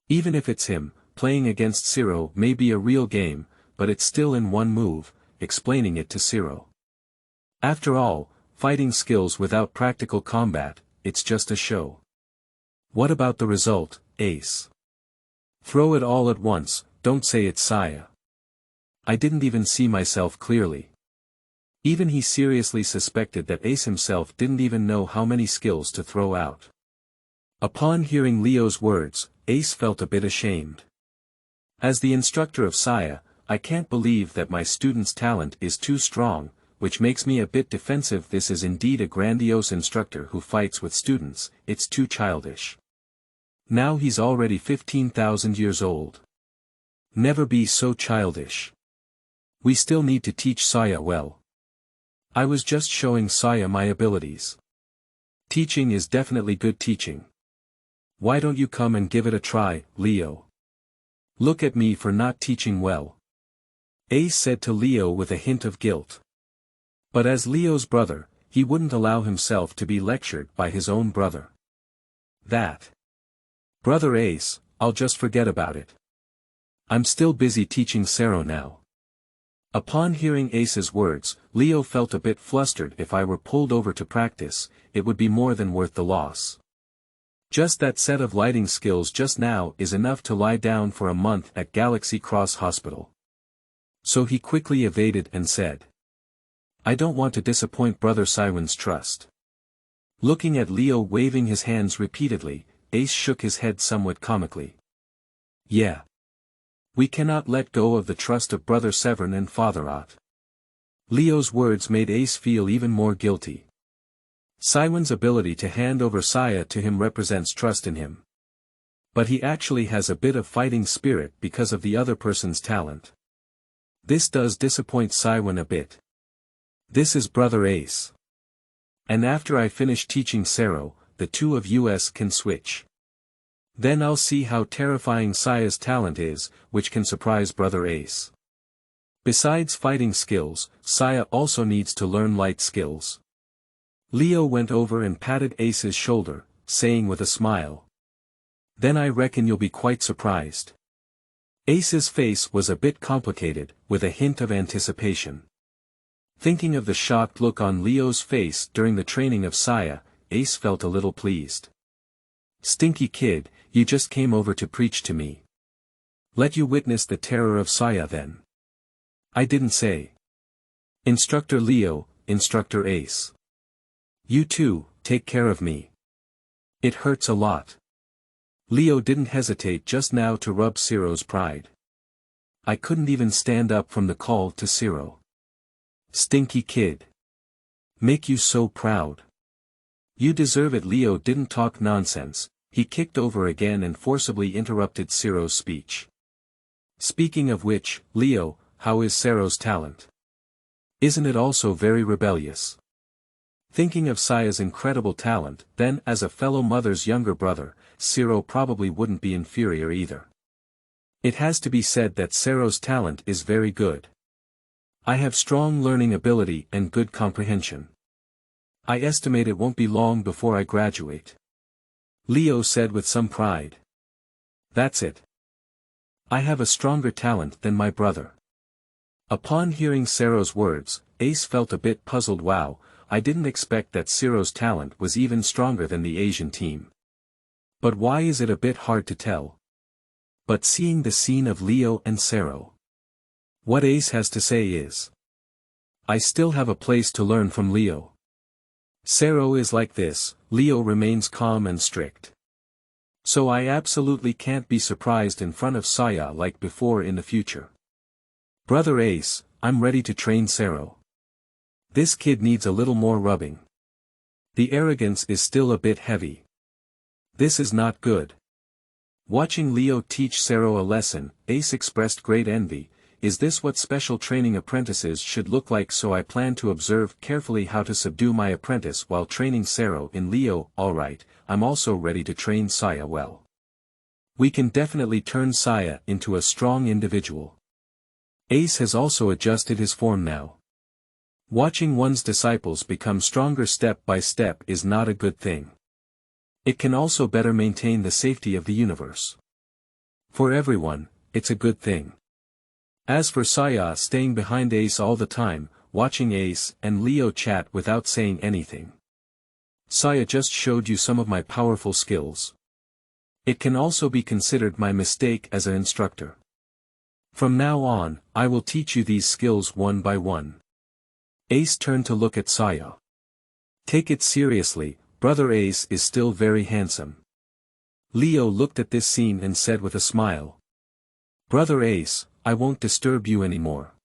Even if it's him, playing against Sero may be a real game, but it's still in one move, explaining it to Sero. After all, fighting skills without practical combat, it's just a show. What about the result, Ace? Throw it all at once, don't say it's Saiya. I didn't even see myself clearly. Even he seriously suspected that Ace himself didn't even know how many skills to throw out. Upon hearing Leo's words, Ace felt a bit ashamed. As the instructor of Saiya, I can't believe that my student's talent is too strong, which makes me a bit defensive. This is indeed a grandiose instructor who fights with students, it's too childish. Now he's already 15,000 years old. Never be so childish. We still need to teach Saiya well. I was just showing Saiya my abilities. Teaching is definitely good teaching. Why don't you come and give it a try, Leo? Look at me for not teaching well. Ace said to Leo with a hint of guilt. But as Leo's brother, he wouldn't allow himself to be lectured by his own brother. That. Brother Ace, I'll just forget about it. I'm still busy teaching Sero now. Upon hearing Ace's words, Leo felt a bit flustered. If I were pulled over to practice, it would be more than worth the loss. Just that set of lighting skills just now is enough to lie down for a month at Galaxy Cross Hospital. So he quickly evaded and said, I don't want to disappoint Brother Saiwan's trust. Looking at Leo waving his hands repeatedly, Ace shook his head somewhat comically. Yeah. We cannot let go of the trust of Brother Severn and Father Ott. Leo's words made Ace feel even more guilty. Saiwan's ability to hand over Saiya to him represents trust in him. But he actually has a bit of fighting spirit because of the other person's talent. This does disappoint Saiwan a bit. This is Brother Ace. And after I finish teaching Sero, the two of us can switch. Then I'll see how terrifying Saiya's talent is, which can surprise Brother Ace. Besides fighting skills, Saiya also needs to learn light skills. Leo went over and patted Ace's shoulder, saying with a smile. Then I reckon you'll be quite surprised. Ace's face was a bit complicated, with a hint of anticipation. Thinking of the shocked look on Leo's face during the training of Saiya, Ace felt a little pleased. Stinky kid, you just came over to preach to me. Let you witness the terror of Saiya then. I didn't say. Instructor Leo, Instructor Ace. You two, take care of me. It hurts a lot. Leo didn't hesitate just now to rub Sero's pride. I couldn't even stand up from the call to Sero. Stinky kid. Make you so proud. You deserve it. Leo didn't talk nonsense, he kicked over again and forcibly interrupted Sero's speech. Speaking of which, Leo, how is Sero's talent? Isn't it also very rebellious? Thinking of Saiya's incredible talent, then as a fellow mother's younger brother, Sero probably wouldn't be inferior either. It has to be said that Sero's talent is very good. I have strong learning ability and good comprehension. I estimate it won't be long before I graduate. Leo said with some pride. That's it. I have a stronger talent than my brother. Upon hearing Sero's words, Ace felt a bit puzzled. Wow, I didn't expect that Sero's talent was even stronger than the Asian team. But why is it a bit hard to tell? But seeing the scene of Leo and Sero, what Ace has to say is, I still have a place to learn from Leo. Sero is like this, Leo remains calm and strict. So I absolutely can't be surprised in front of Saiya like before in the future. Brother Ace, I'm ready to train Sero. This kid needs a little more rubbing. The arrogance is still a bit heavy. This is not good. Watching Leo teach Sero a lesson, Ace expressed great envy. Is this what special training apprentices should look like? So I plan to observe carefully how to subdue my apprentice while training Sero in Leo. Alright, I'm also ready to train Saiya well. We can definitely turn Saiya into a strong individual. Ace has also adjusted his form now. Watching one's disciples become stronger step by step is not a good thing. It can also better maintain the safety of the universe. For everyone, it's a good thing. As for Saiya staying behind Ace all the time, watching Ace and Leo chat without saying anything. Saiya just showed you some of my powerful skills. It can also be considered my mistake as an instructor. From now on, I will teach you these skills one by one. Ace turned to look at Saiya. Take it seriously, Brother Ace is still very handsome. Leo looked at this scene and said with a smile. Brother Ace, I won't disturb you anymore.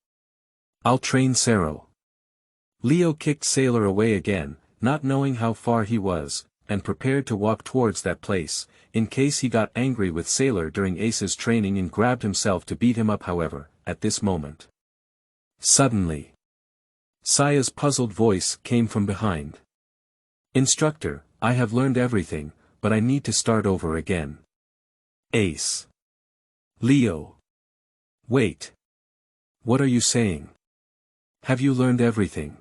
I'll train Sero. Leo kicked Sailor away again, not knowing how far he was, and prepared to walk towards that place, in case he got angry with Sailor during Ace's training and grabbed himself to beat him up. However, at this moment, Suddenly, Saiya's puzzled voice came from behind. Instructor, I have learned everything, but I need to start over again. Ace. Leo. Wait. What are you saying? Have you learned everything?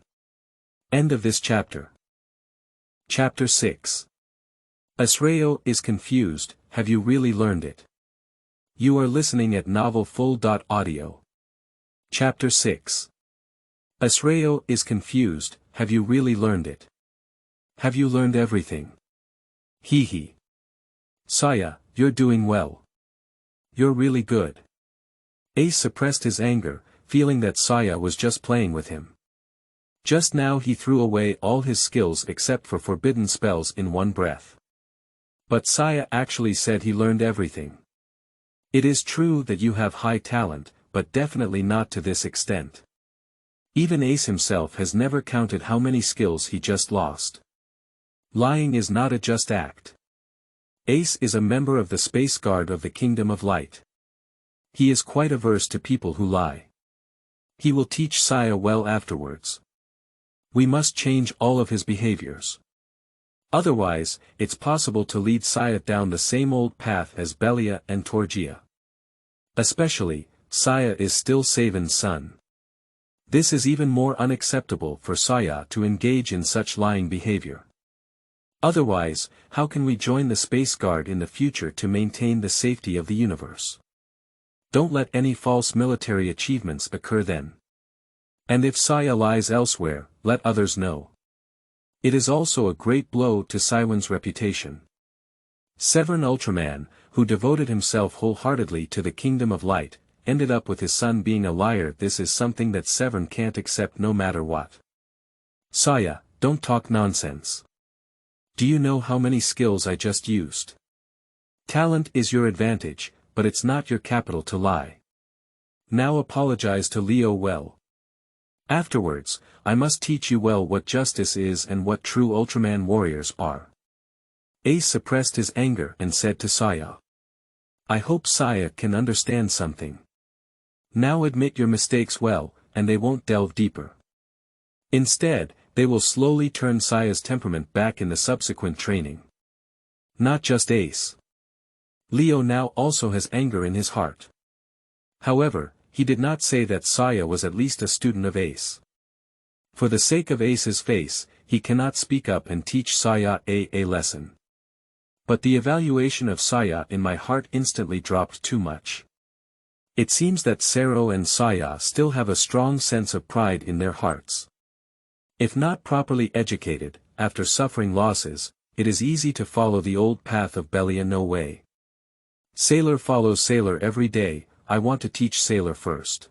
End of this chapter. Chapter 6. Asrao is confused, have you really learned it? You are listening at novelfull.audio. Chapter 6. Asrao is confused, have you really learned it? Have you learned everything? Hee hee. Saiya, you're doing well. You're really good. Ace suppressed his anger, feeling that Saiya was just playing with him. Just now he threw away all his skills except for forbidden spells in one breath. But Saiya actually said he learned everything. It is true that you have high talent, but definitely not to this extent. Even Ace himself has never counted how many skills he just lost. Lying is not a just act. Ace is a member of the Space Guard of the Kingdom of Light. He is quite averse to people who lie. He will teach Saiya well afterwards. We must change all of his behaviors. Otherwise, it's possible to lead Saiya down the same old path as Belia and Torgia. Especially, Saiya is still Savin's son. This is even more unacceptable for Saiya to engage in such lying behavior. Otherwise, how can we join the Space Guard in the future to maintain the safety of the universe? Don't let any false military achievements occur then. And if Saiya lies elsewhere, let others know. It is also a great blow to Saiyan's reputation. Severn Ultraman, who devoted himself wholeheartedly to the Kingdom of Light, ended up with his son being a liar. This is something that Severn can't accept no matter what. Saiya, don't talk nonsense. Do you know how many skills I just used? Talent is your advantage, but it's not your capital to lie. Now apologize to Leo well. Afterwards, I must teach you well what justice is and what true Ultraman warriors are. Ace suppressed his anger and said to Saiya. I hope Saiya can understand something. Now admit your mistakes well, and they won't delve deeper. Instead, they will slowly turn Saiya's temperament back in the subsequent training. Not just Ace. Leo now also has anger in his heart. However, he did not say that Saiya was at least a student of Ace. For the sake of Ace's face, he cannot speak up and teach Saiya a lesson. But the evaluation of Saiya in my heart instantly dropped too much. It seems that Sero and Saiya still have a strong sense of pride in their hearts. If not properly educated, after suffering losses, it is easy to follow the old path of Belia no way. Sailor follows sailor every day, I want to teach sailor first.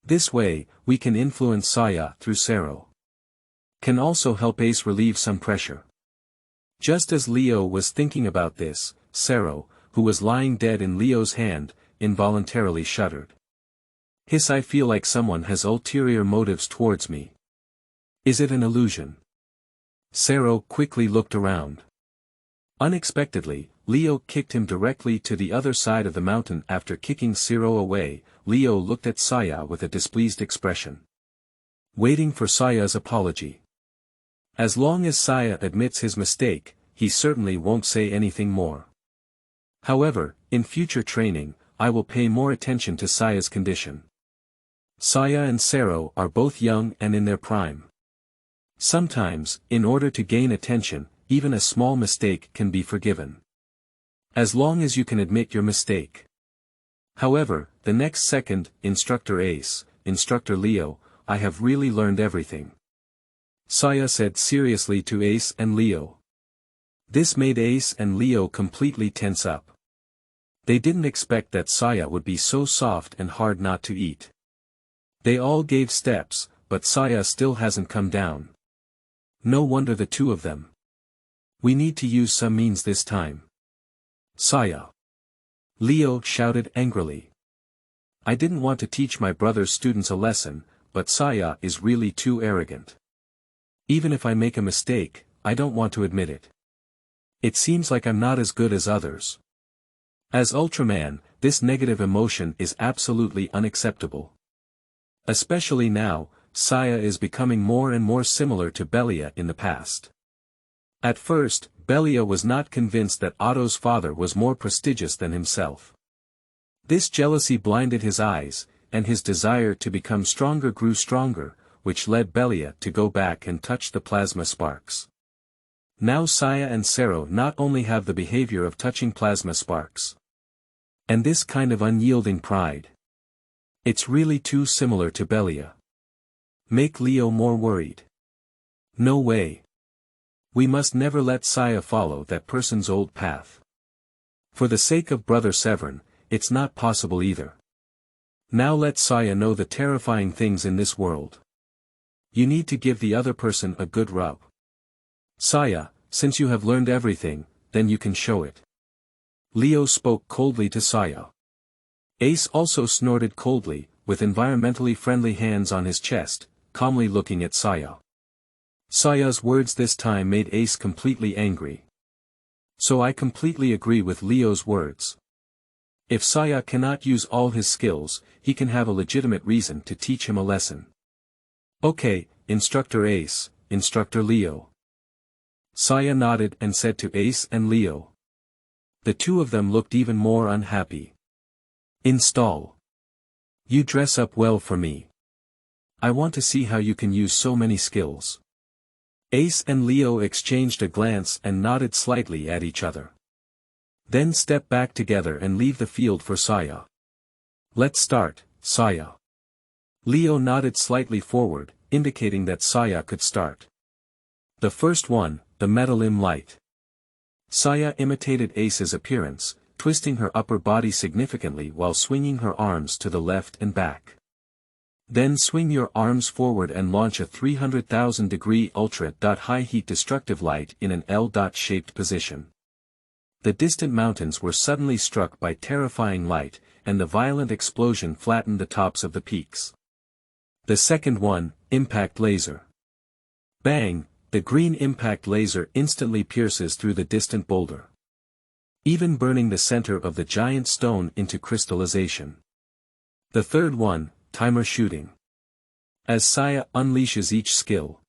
This way, we can influence Saiya through Sero. Can also help Ace relieve some pressure. Just as Leo was thinking about this, Sero, who was lying dead in Leo's hand, involuntarily shuddered. Hiss, I feel like someone has ulterior motives towards me. Is it an illusion? Sero quickly looked around. Unexpectedly, Leo kicked him directly to the other side of the mountain. After kicking Sero away, Leo looked at Saiya with a displeased expression. Waiting for Saiya's apology. As long as Saiya admits his mistake, he certainly won't say anything more. However, in future training, I will pay more attention to Saiya's condition. Saiya and Sero are both young and in their prime. Sometimes, in order to gain attention, even a small mistake can be forgiven. As long as you can admit your mistake. However, the next second, Instructor Ace, Instructor Leo, I have really learned everything. Saiya said seriously to Ace and Leo. This made Ace and Leo completely tense up. They didn't expect that Saiya would be so soft and hard not to eat. They all gave steps, but Saiya still hasn't come down. No wonder the two of them. We need to use some means this time. Saiya. Leo shouted angrily. I didn't want to teach my brother's students a lesson, but Saiya is really too arrogant. Even if I make a mistake, I don't want to admit it. It seems like I'm not as good as others. As Ultraman, this negative emotion is absolutely unacceptable. Especially now, Saiya is becoming more and more similar to Belia in the past. At first, Belia was not convinced that Otto's father was more prestigious than himself. This jealousy blinded his eyes, and his desire to become stronger grew stronger, which led Belia to go back and touch the plasma sparks. Now Saiya and Sero not only have the behavior of touching plasma sparks, and this kind of unyielding pride. It's really too similar to Belia. Make Leo more worried. No way. We must never let Saiya follow that person's old path. For the sake of Brother Severin, it's not possible either. Now let Saiya know the terrifying things in this world. You need to give the other person a good rub. Saiya, since you have learned everything, then you can show it. Leo spoke coldly to Saiya. Ace also snorted coldly, with environmentally friendly hands on his chest, calmly looking at Saiya. Saiya's words this time made Ace completely angry. So I completely agree with Leo's words. If Saiya cannot use all his skills, he can have a legitimate reason to teach him a lesson. Okay, Instructor Ace, Instructor Leo. Saiya nodded and said to Ace and Leo. The two of them looked even more unhappy. Install. You dress up well for me. I want to see how you can use so many skills. Ace and Leo exchanged a glance and nodded slightly at each other. Then step back together and leave the field for Saiya. Let's start, Saiya. Leo nodded slightly forward, indicating that Saiya could start. The first one, the Metal Light. Saiya imitated Ace's appearance, twisting her upper body significantly while swinging her arms to the left and back. Then swing your arms forward and launch a 300,000-degree ultra-high heat destructive light in an L-shaped position. The distant mountains were suddenly struck by terrifying light, and the violent explosion flattened the tops of the peaks. The second one, Impact Laser. Bang, the green impact laser instantly pierces through the distant boulder, even burning the center of the giant stone into crystallization. The third one, Timer Shooting. As Saiya unleashes each skill,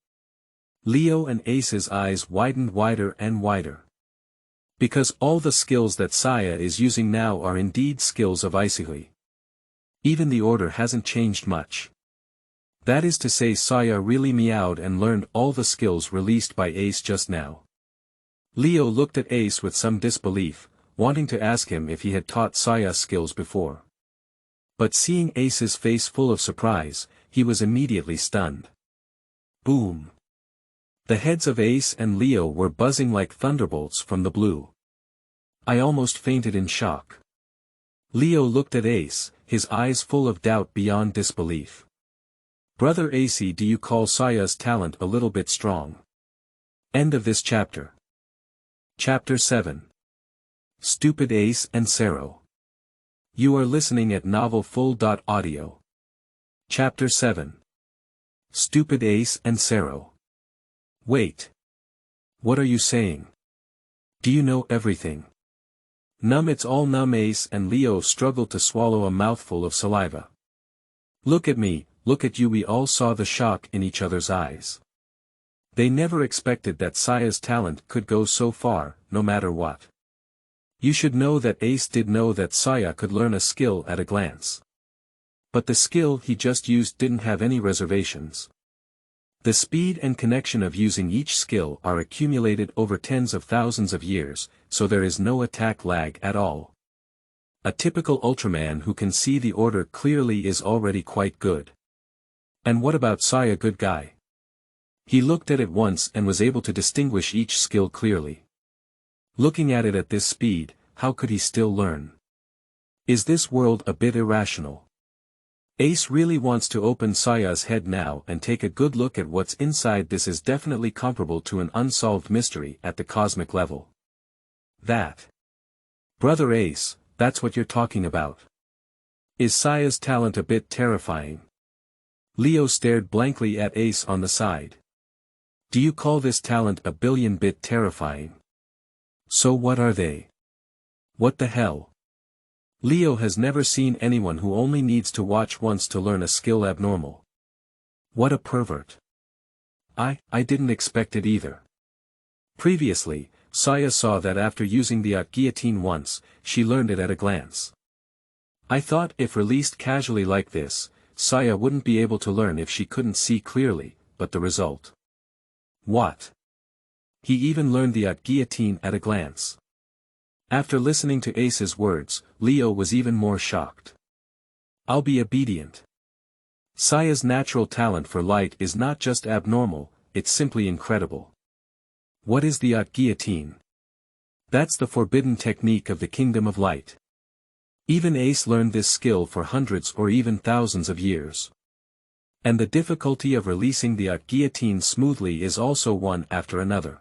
Leo and Ace's eyes widened wider and wider. Because all the skills that Saiya is using now are indeed skills of Isuhi. Even the order hasn't changed much. That is to say, Saiya really meowed and learned all the skills released by Ace just now. Leo looked at Ace with some disbelief, wanting to ask him if he had taught Saiya skills before. But seeing Ace's face full of surprise, he was immediately stunned. Boom! The heads of Ace and Leo were buzzing like thunderbolts from the blue. I almost fainted in shock. Leo looked at Ace, his eyes full of doubt beyond disbelief. Brother AC, do you call Saiya's talent a little bit strong? End of this chapter. Chapter 7. Stupid Ace and Sero. You are listening at novelfull.audio. Chapter 7. Stupid Ace and Sero. Wait. What are you saying? Do you know everything? It's all numb. Ace and Leo struggled to swallow a mouthful of saliva. Look at me, look at you. We all saw the shock in each other's eyes. They never expected that Saiya's talent could go so far, no matter what. You should know that Ace did know that Saiya could learn a skill at a glance. But the skill he just used didn't have any reservations. The speed and connection of using each skill are accumulated over tens of thousands of years, so there is no attack lag at all. A typical Ultraman who can see the order clearly is already quite good. And what about Saiya, good guy? He looked at it once and was able to distinguish each skill clearly. Looking at it at this speed, how could he still learn? Is this world a bit irrational? Ace really wants to open Saiya's head now and take a good look at what's inside. This is definitely comparable to an unsolved mystery at the cosmic level. That. Brother Ace, that's what you're talking about. Is Saiya's talent a bit terrifying? Leo stared blankly at Ace on the side. Do you call this talent a billion-bit terrifying? So what are they? What the hell? Leo has never seen anyone who only needs to watch once to learn a skill abnormal. What a pervert. I didn't expect it either. Previously, Saiya saw that after using the guillotine once, she learned it at a glance. I thought if released casually like this, Saiya wouldn't be able to learn if she couldn't see clearly, but the result. What? He even learned the guillotine at a glance. After listening to Ace's words, Leo was even more shocked. I'll be obedient. Saiya's natural talent for light is not just abnormal, it's simply incredible. What is the guillotine? That's the forbidden technique of the Kingdom of Light. Even Ace learned this skill for hundreds or even thousands of years. And the difficulty of releasing the guillotine smoothly is also one after another.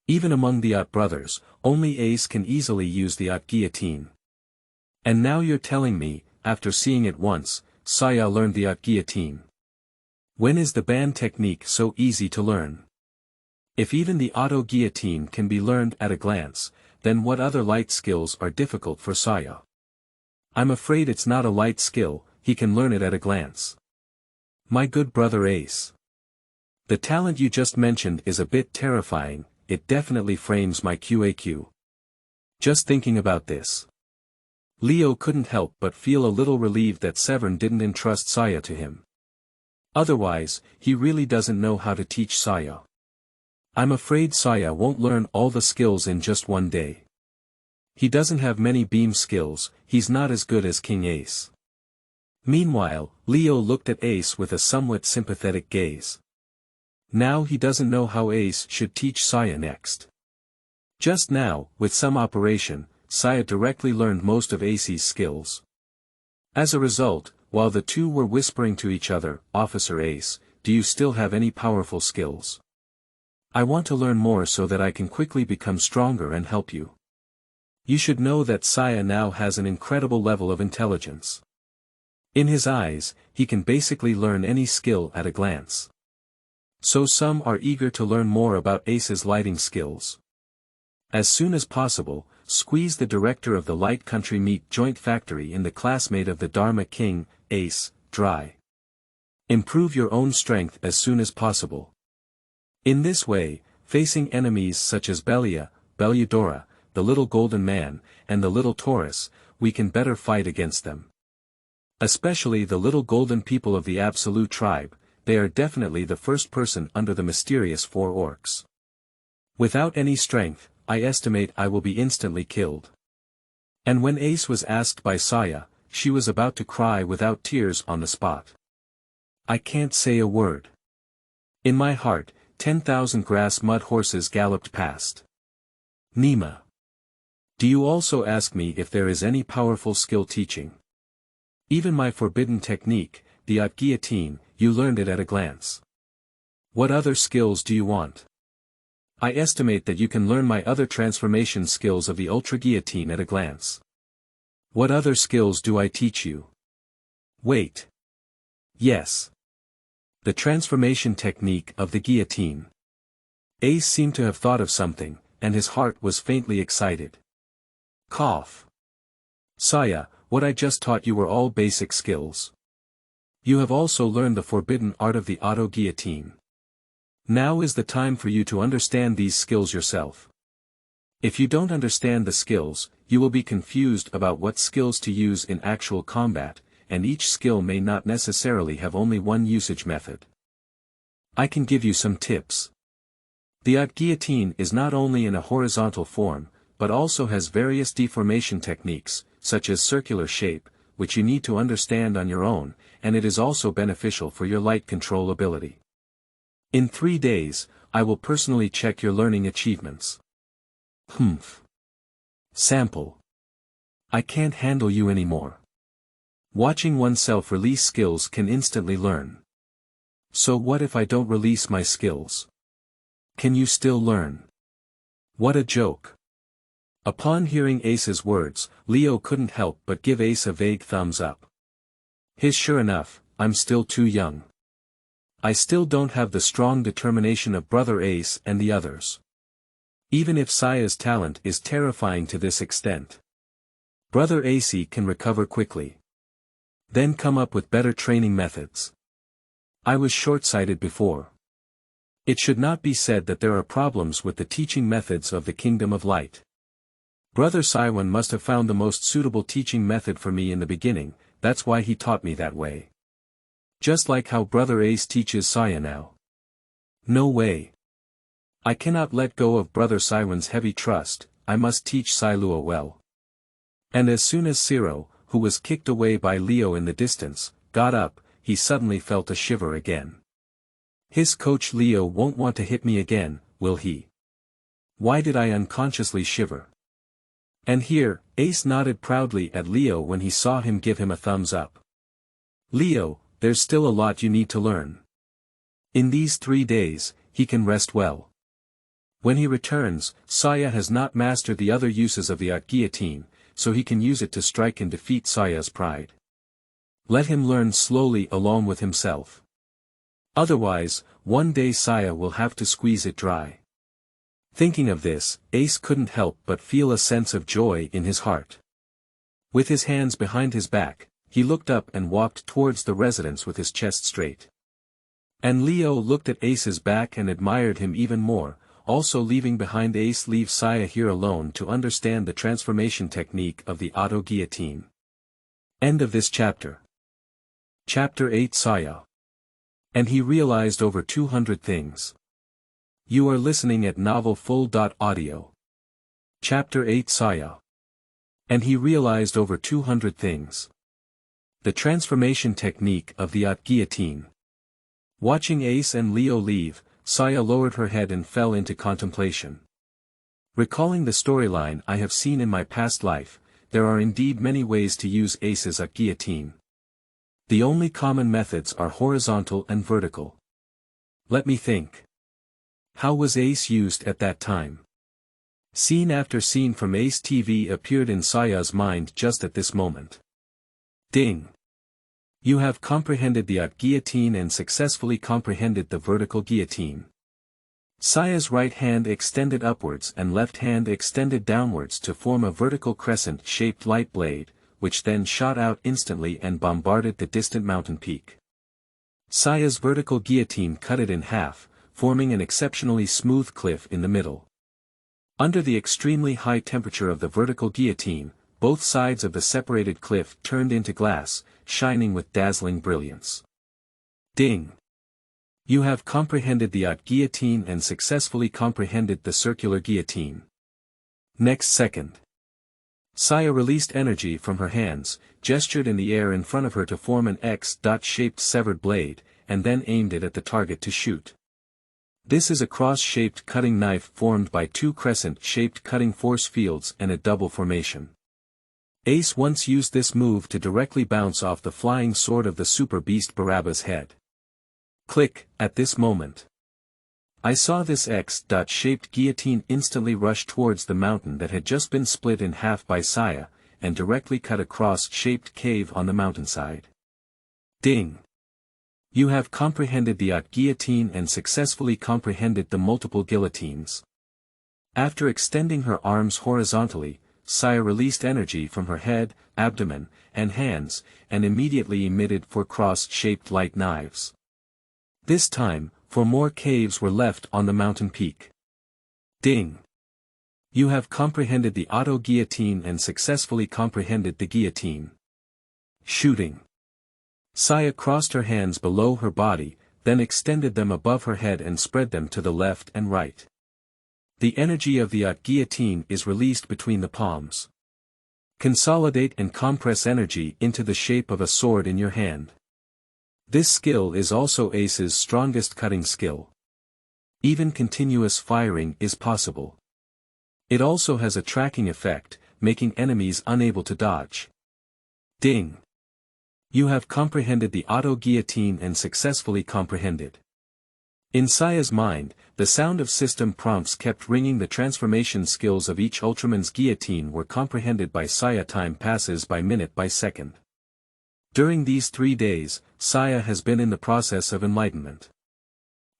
Even among the brothers, only Ace can easily use the guillotine. And now you're telling me, after seeing it once, Saiya learned the guillotine. When is the band technique so easy to learn? If even the auto guillotine can be learned at a glance, then what other light skills are difficult for Saiya? I'm afraid it's not a light skill, he can learn it at a glance. My good brother Ace. The talent you just mentioned is a bit terrifying, it definitely frames my QAQ. Just thinking about this. Leo couldn't help but feel a little relieved that Severn didn't entrust Saiya to him. Otherwise, he really doesn't know how to teach Saiya. I'm afraid Saiya won't learn all the skills in just one day. He doesn't have many beam skills, he's not as good as King Ace. Meanwhile, Leo looked at Ace with a somewhat sympathetic gaze. Now he doesn't know how Ace should teach Saiya next. Just now, with some operation, Saiya directly learned most of Ace's skills. As a result, while the two were whispering to each other, Officer Ace, do you still have any powerful skills? I want to learn more so that I can quickly become stronger and help you. You should know that Saiya now has an incredible level of intelligence. In his eyes, he can basically learn any skill at a glance. So some are eager to learn more about Ace's lighting skills. As soon as possible, squeeze the director of the Light Country Meat Joint Factory in the classmate of the Dharma King, Ace, dry. Improve your own strength as soon as possible. In this way, facing enemies such as Belladora, the Little Golden Man, and the Little Taurus, we can better fight against them. Especially the Little Golden people of the Absolute Tribe, they are definitely the first person under the mysterious four orcs. Without any strength, I estimate I will be instantly killed. And when Ace was asked by Saiya, she was about to cry without tears on the spot. I can't say a word. In my heart, 10,000 grass mud horses galloped past. Nima. Do you also ask me if there is any powerful skill teaching? Even my forbidden technique, the guillotine, you learned it at a glance. What other skills do you want? I estimate that you can learn my other transformation skills of the Ultra Guillotine at a glance. What other skills do I teach you? Wait. Yes. The transformation technique of the guillotine. Ace seemed to have thought of something, and his heart was faintly excited. Cough. Saiya, what I just taught you were all basic skills. You have also learned the forbidden art of the auto guillotine. Now is the time for you to understand these skills yourself. If you don't understand the skills, you will be confused about what skills to use in actual combat, and each skill may not necessarily have only one usage method. I can give you some tips. The guillotine is not only in a horizontal form, but also has various deformation techniques, such as circular shape, which you need to understand on your own, and it is also beneficial for your light control ability. In 3 days, I will personally check your learning achievements. Sample. I can't handle you anymore. Watching oneself release skills can instantly learn. So what if I don't release my skills? Can you still learn? What a joke. Upon hearing Ace's words, Leo couldn't help but give Ace a vague thumbs up. Sure enough, I'm still too young. I still don't have the strong determination of Brother Ace and the others. Even if Saiya's talent is terrifying to this extent. Brother AC can recover quickly. Then come up with better training methods. I was short-sighted before. It should not be said that there are problems with the teaching methods of the Kingdom of Light. Brother Saiwan must have found the most suitable teaching method for me in the beginning, that's why he taught me that way. Just like how Brother Ace teaches Saiya now. No way. I cannot let go of Brother Saiwan's heavy trust, I must teach Sailua well. And as soon as Sero, who was kicked away by Leo in the distance, got up, he suddenly felt a shiver again. His coach Leo won't want to hit me again, will he? Why did I unconsciously shiver? And here, Ace nodded proudly at Leo when he saw him give him a thumbs up. Leo, there's still a lot you need to learn. In these 3 days, he can rest well. When he returns, Saiya has not mastered the other uses of the guillotine, so he can use it to strike and defeat Saiya's pride. Let him learn slowly along with himself. Otherwise, one day Saiya will have to squeeze it dry. Thinking of this, Ace couldn't help but feel a sense of joy in his heart. With his hands behind his back, he looked up and walked towards the residence with his chest straight. And Leo looked at Ace's back and admired him even more, also leaving behind Ace leave Saiya here alone to understand the transformation technique of the auto guillotine. End of this chapter. Chapter 8 Saiya. And he realized over 200 things. You are listening at novelfull.audio. Chapter 8 Saiya. And he realized over 200 things. The transformation technique of the guillotine. Watching Ace and Leo leave, Saiya lowered her head and fell into contemplation. Recalling the storyline I have seen in my past life, there are indeed many ways to use Ace's guillotine. The only common methods are horizontal and vertical. Let me think. How was Ace used at that time? Scene after scene from Ace TV appeared in Saiya's mind just at this moment. Ding! You have comprehended the guillotine and successfully comprehended the vertical guillotine. Saiya's right hand extended upwards and left hand extended downwards to form a vertical crescent-shaped light blade, which then shot out instantly and bombarded the distant mountain peak. Saiya's vertical guillotine cut it in half, forming an exceptionally smooth cliff in the middle. Under the extremely high temperature of the vertical guillotine, both sides of the separated cliff turned into glass, shining with dazzling brilliance. Ding! You have comprehended the guillotine and successfully comprehended the circular guillotine. Next second. Saiya released energy from her hands, gestured in the air in front of her to form an X-shaped severed blade, and then aimed it at the target to shoot. This is a cross-shaped cutting knife formed by two crescent-shaped cutting force fields and a double formation. Ace once used this move to directly bounce off the flying sword of the super beast Barabbas' head. Click, at this moment. I saw this X-shaped guillotine instantly rush towards the mountain that had just been split in half by Saiya, and directly cut a cross-shaped cave on the mountainside. Ding! You have comprehended the guillotine and successfully comprehended the multiple guillotines. After extending her arms horizontally, Saiya released energy from her head, abdomen, and hands, and immediately emitted 4 cross-shaped light knives. This time, 4 more caves were left on the mountain peak. Ding! You have comprehended the auto guillotine and successfully comprehended the guillotine. Shooting. Saiya crossed her hands below her body, then extended them above her head and spread them to the left and right. The energy of the guillotine is released between the palms. Consolidate and compress energy into the shape of a sword in your hand. This skill is also Ace's strongest cutting skill. Even continuous firing is possible. It also has a tracking effect, making enemies unable to dodge. Ding! You have comprehended the auto guillotine and successfully comprehended. In Saiya's mind, the sound of system prompts kept ringing. The transformation skills of each Ultraman's guillotine were comprehended by Saiya. Time passes by minute by second. During these 3 days, Saiya has been in the process of enlightenment.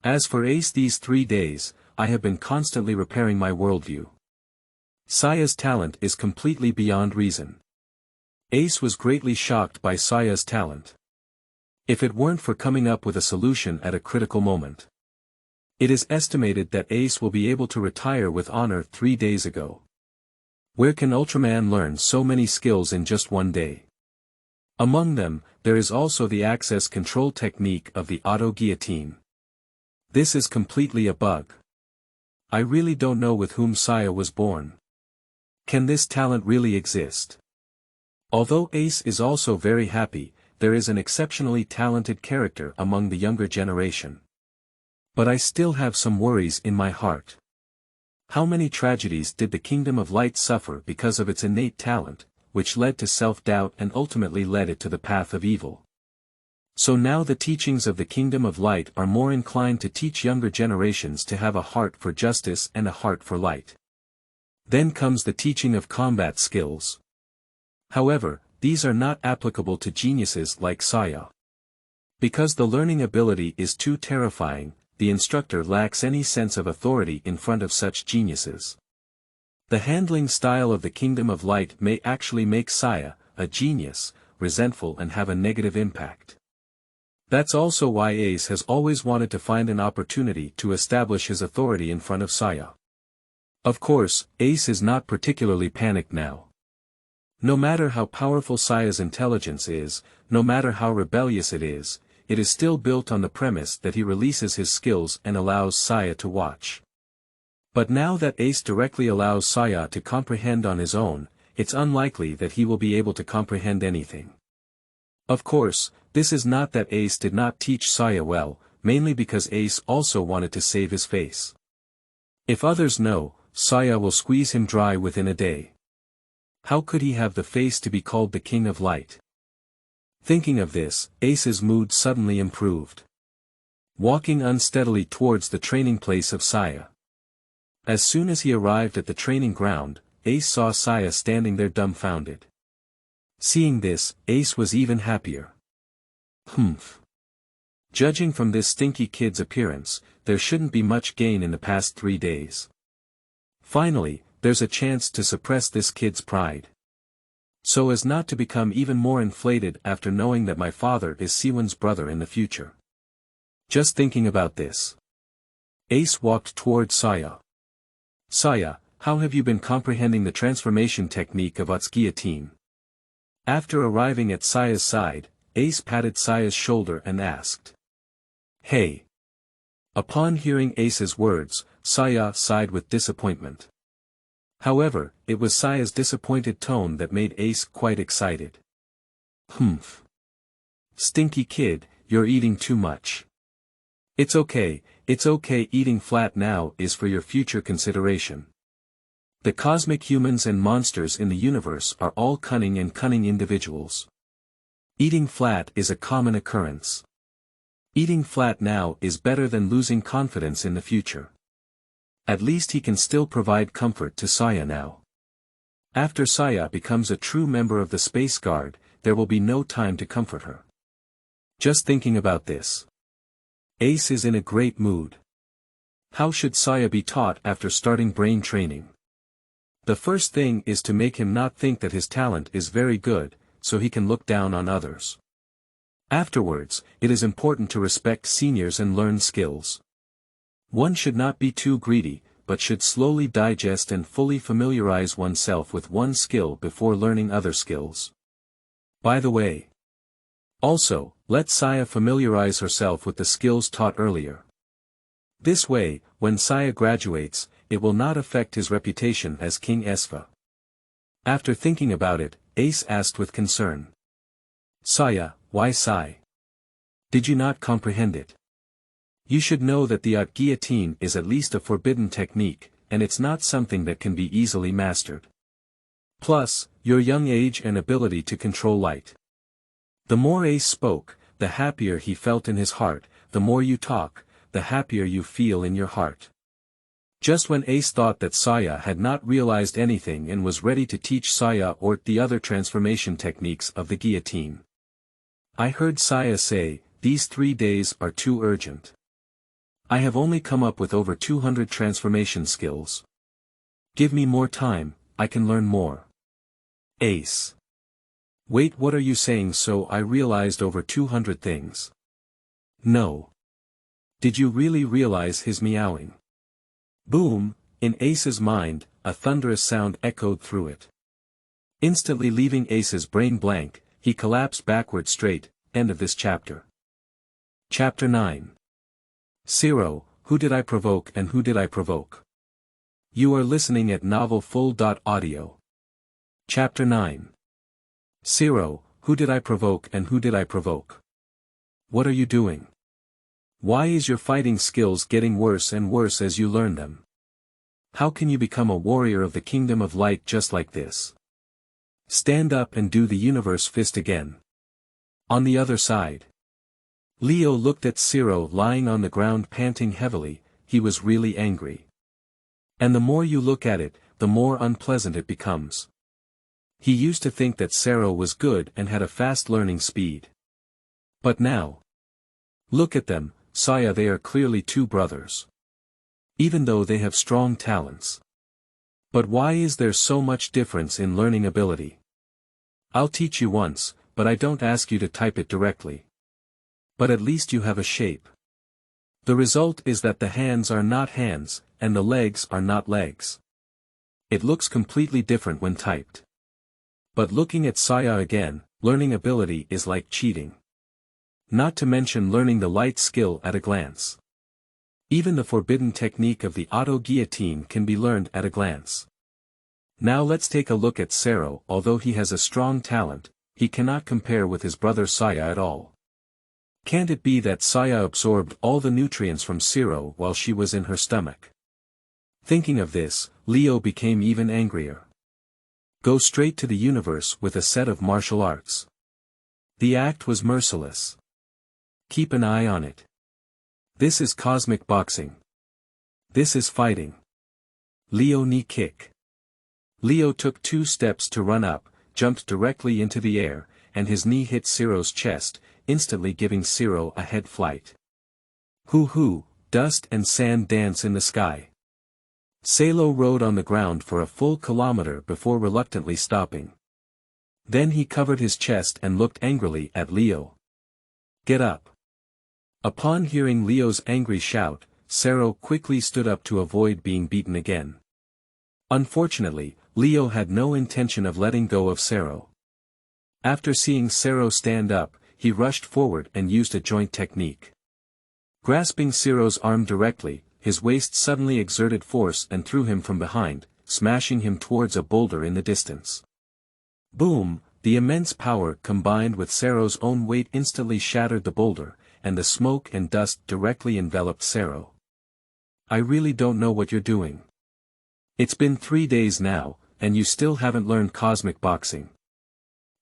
As for Ace, these 3 days, I have been constantly repairing my worldview. Saiya's talent is completely beyond reason. Ace was greatly shocked by Saiya's talent. If it weren't for coming up with a solution at a critical moment. It is estimated that Ace will be able to retire with honor 3 days ago. Where can Ultraman learn so many skills in just 1 day? Among them, there is also the access control technique of the auto guillotine. This is completely a bug. I really don't know with whom Saiya was born. Can this talent really exist? Although Ace is also very happy, there is an exceptionally talented character among the younger generation. But I still have some worries in my heart. How many tragedies did the Kingdom of Light suffer because of its innate talent, which led to self-doubt and ultimately led it to the path of evil? So now the teachings of the Kingdom of Light are more inclined to teach younger generations to have a heart for justice and a heart for light. Then comes the teaching of combat skills. However, these are not applicable to geniuses like Saiya. Because the learning ability is too terrifying, the instructor lacks any sense of authority in front of such geniuses. The handling style of the Kingdom of Light may actually make Saiya, a genius, resentful and have a negative impact. That's also why Ace has always wanted to find an opportunity to establish his authority in front of Saiya. Of course, Ace is not particularly panicked now. No matter how powerful Saiya's intelligence is, no matter how rebellious it is still built on the premise that he releases his skills and allows Saiya to watch. But now that Ace directly allows Saiya to comprehend on his own, it's unlikely that he will be able to comprehend anything. Of course, this is not that Ace did not teach Saiya well, mainly because Ace also wanted to save his face. If others know, Saiya will squeeze him dry within a day. How could he have the face to be called the King of Light? Thinking of this, Ace's mood suddenly improved. Walking unsteadily towards the training place of Saiya. As soon as he arrived at the training ground, Ace saw Saiya standing there dumbfounded. Seeing this, Ace was even happier. Humph. Judging from this stinky kid's appearance, there shouldn't be much gain in the past 3 days. Finally, there's a chance to suppress this kid's pride. So as not to become even more inflated after knowing that my father is Siwon's brother in the future. Just thinking about this. Ace walked toward Saiya. Saiya, how have you been comprehending the transformation technique of Ut's guillotine? After arriving at Saiya's side, Ace patted Saiya's shoulder and asked. Hey. Upon hearing Ace's words, Saiya sighed with disappointment. However, it was Saiya's disappointed tone that made Ace quite excited. Humph. Stinky kid, you're eating too much. It's okay eating flat now is for your future consideration. The cosmic humans and monsters in the universe are all cunning individuals. Eating flat is a common occurrence. Eating flat now is better than losing confidence in the future. At least he can still provide comfort to Saiya now. After Saiya becomes a true member of the Space Guard, there will be no time to comfort her. Just thinking about this. Ace is in a great mood. How should Saiya be taught after starting brain training? The first thing is to make him not think that his talent is very good, so he can look down on others. Afterwards, it is important to respect seniors and learn skills. One should not be too greedy, but should slowly digest and fully familiarize oneself with one skill before learning other skills. By the way. Also, let Saiya familiarize herself with the skills taught earlier. This way, when Saiya graduates, it will not affect his reputation as King Esfa. After thinking about it, Ace asked with concern. Saiya, why Sai? Did you not comprehend it? You should know that the guillotine is at least a forbidden technique, and it's not something that can be easily mastered. Plus, your young age and ability to control light. The more Ace spoke, the happier he felt in his heart. The more you talk, the happier you feel in your heart. Just when Ace thought that Saiya had not realized anything and was ready to teach Saiya or the other transformation techniques of the guillotine. I heard Saiya say, these 3 days are too urgent. I have only come up with over 200 transformation skills. Give me more time, I can learn more. Ace. Wait, what are you saying? So I realized over 200 things. No. Did you really realize his meowing? Boom, in Ace's mind, a thunderous sound echoed through it. Instantly leaving Ace's brain blank, he collapsed backward straight. End of this chapter. Chapter 9. Sero, who did I provoke and who did I provoke? You are listening at novelfull.audio. Chapter 9. Sero, who did I provoke and who did I provoke? What are you doing? Why is your fighting skills getting worse and worse as you learn them? How can you become a warrior of the kingdom of light just like this? Stand up and do the universe fist again. On the other side. Leo looked at Sero lying on the ground panting heavily. He was really angry. And the more you look at it, the more unpleasant it becomes. He used to think that Sero was good and had a fast learning speed. But now. Look at them, Saiya, they are clearly two brothers. Even though they have strong talents. But why is there so much difference in learning ability? I'll teach you once, but I don't ask you to type it directly. But at least you have a shape. The result is that the hands are not hands, and the legs are not legs. It looks completely different when typed. But looking at Saiya again, learning ability is like cheating. Not to mention learning the light skill at a glance. Even the forbidden technique of the auto-guillotine can be learned at a glance. Now let's take a look at Sero. Although he has a strong talent, he cannot compare with his brother Saiya at all. Can't it be that Saiya absorbed all the nutrients from Sero while she was in her stomach? Thinking of this, Leo became even angrier. Go straight to the universe with a set of martial arts. The act was merciless. Keep an eye on it. This is cosmic boxing. This is fighting. Leo knee kick. Leo took 2 steps to run up, jumped directly into the air, and his knee hit Sero's chest, instantly giving Sero a head flight. Hoo-hoo, dust and sand dance in the sky. Sero rode on the ground for a full kilometer before reluctantly stopping. Then he covered his chest and looked angrily at Leo. Get up. Upon hearing Leo's angry shout, Sero quickly stood up to avoid being beaten again. Unfortunately, Leo had no intention of letting go of Sero. After seeing Sero stand up, he rushed forward and used a joint technique. Grasping Sero's arm directly, his waist suddenly exerted force and threw him from behind, smashing him towards a boulder in the distance. Boom, the immense power combined with Sero's own weight instantly shattered the boulder, and the smoke and dust directly enveloped Sero. I really don't know what you're doing. It's been 3 days now, and you still haven't learned cosmic boxing.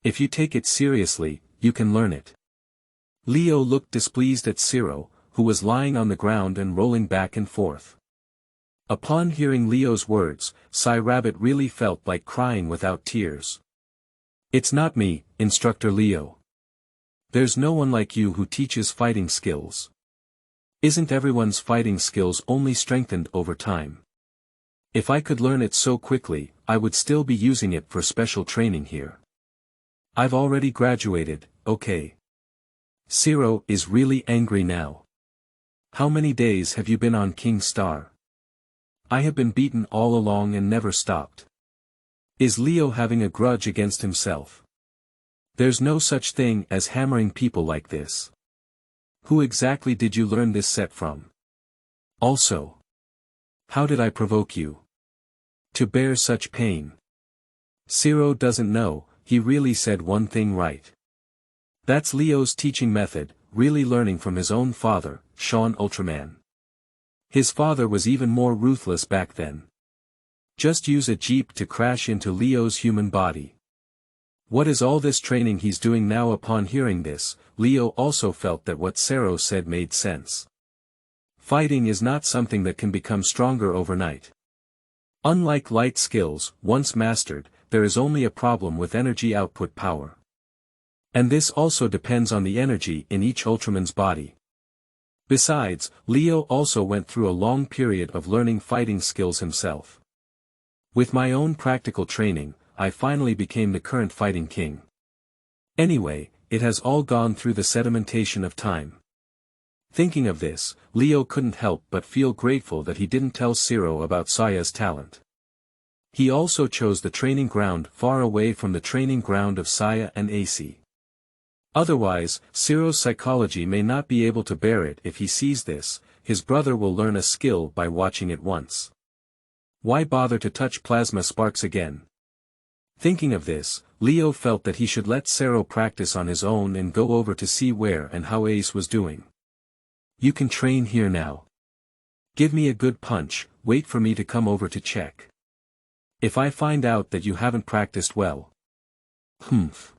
If you take it seriously, you can learn it. Leo looked displeased at Sero, who was lying on the ground and rolling back and forth. Upon hearing Leo's words, Saiya Rabbit really felt like crying without tears. It's not me, Instructor Leo. There's no one like you who teaches fighting skills. Isn't everyone's fighting skills only strengthened over time? If I could learn it so quickly, I would still be using it for special training here. I've already graduated, okay. Sero is really angry now. How many days have you been on King Star? I have been beaten all along and never stopped. Is Leo having a grudge against himself? There's no such thing as hammering people like this. Who exactly did you learn this set from? Also, how did I provoke you to bear such pain? Sero doesn't know, he really said one thing right. That's Leo's teaching method, really learning from his own father, Sean Ultraman. His father was even more ruthless back then. Just use a jeep to crash into Leo's human body. What is all this training he's doing now? Upon hearing this, Leo also felt that what Sero said made sense. Fighting is not something that can become stronger overnight. Unlike light skills, once mastered, there is only a problem with energy output power. And this also depends on the energy in each Ultraman's body. Besides, Leo also went through a long period of learning fighting skills himself. With my own practical training, I finally became the current fighting king. Anyway, it has all gone through the sedimentation of time. Thinking of this, Leo couldn't help but feel grateful that he didn't tell Sero about Saiya's talent. He also chose the training ground far away from the training ground of Saiya and Ace. Otherwise, Sero's psychology may not be able to bear it. If he sees this, his brother will learn a skill by watching it once. Why bother to touch plasma sparks again? Thinking of this, Leo felt that he should let Sero practice on his own and go over to see where and how Ace was doing. You can train here now. Give me a good punch, wait for me to come over to check. If I find out that you haven't practiced well. Humph.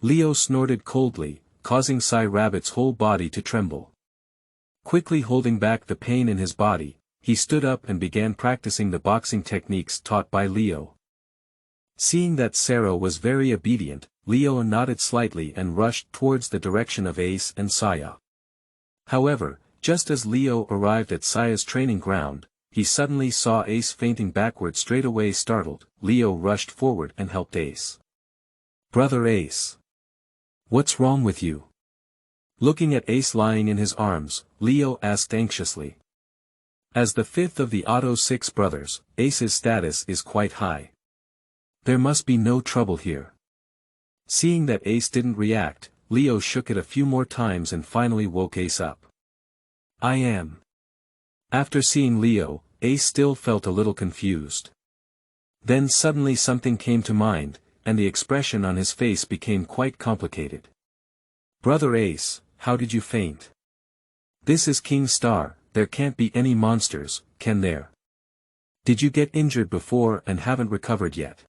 Leo snorted coldly, causing Sai Rabbit's whole body to tremble. Quickly holding back the pain in his body, he stood up and began practicing the boxing techniques taught by Leo. Seeing that Sero was very obedient, Leo nodded slightly and rushed towards the direction of Ace and Saiya. However, just as Leo arrived at Saiya's training ground, he suddenly saw Ace fainting backward. Straight away startled, Leo rushed forward and helped Ace. Brother Ace. What's wrong with you? Looking at Ace lying in his arms, Leo asked anxiously. As the fifth of the Otto's 6 brothers, Ace's status is quite high. There must be no trouble here. Seeing that Ace didn't react, Leo shook it a few more times and finally woke Ace up. I am. After seeing Leo, Ace still felt a little confused. Then suddenly something came to mind, and the expression on his face became quite complicated. Brother Ace, how did you faint? This is King Star, there can't be any monsters, can there? Did you get injured before and haven't recovered yet?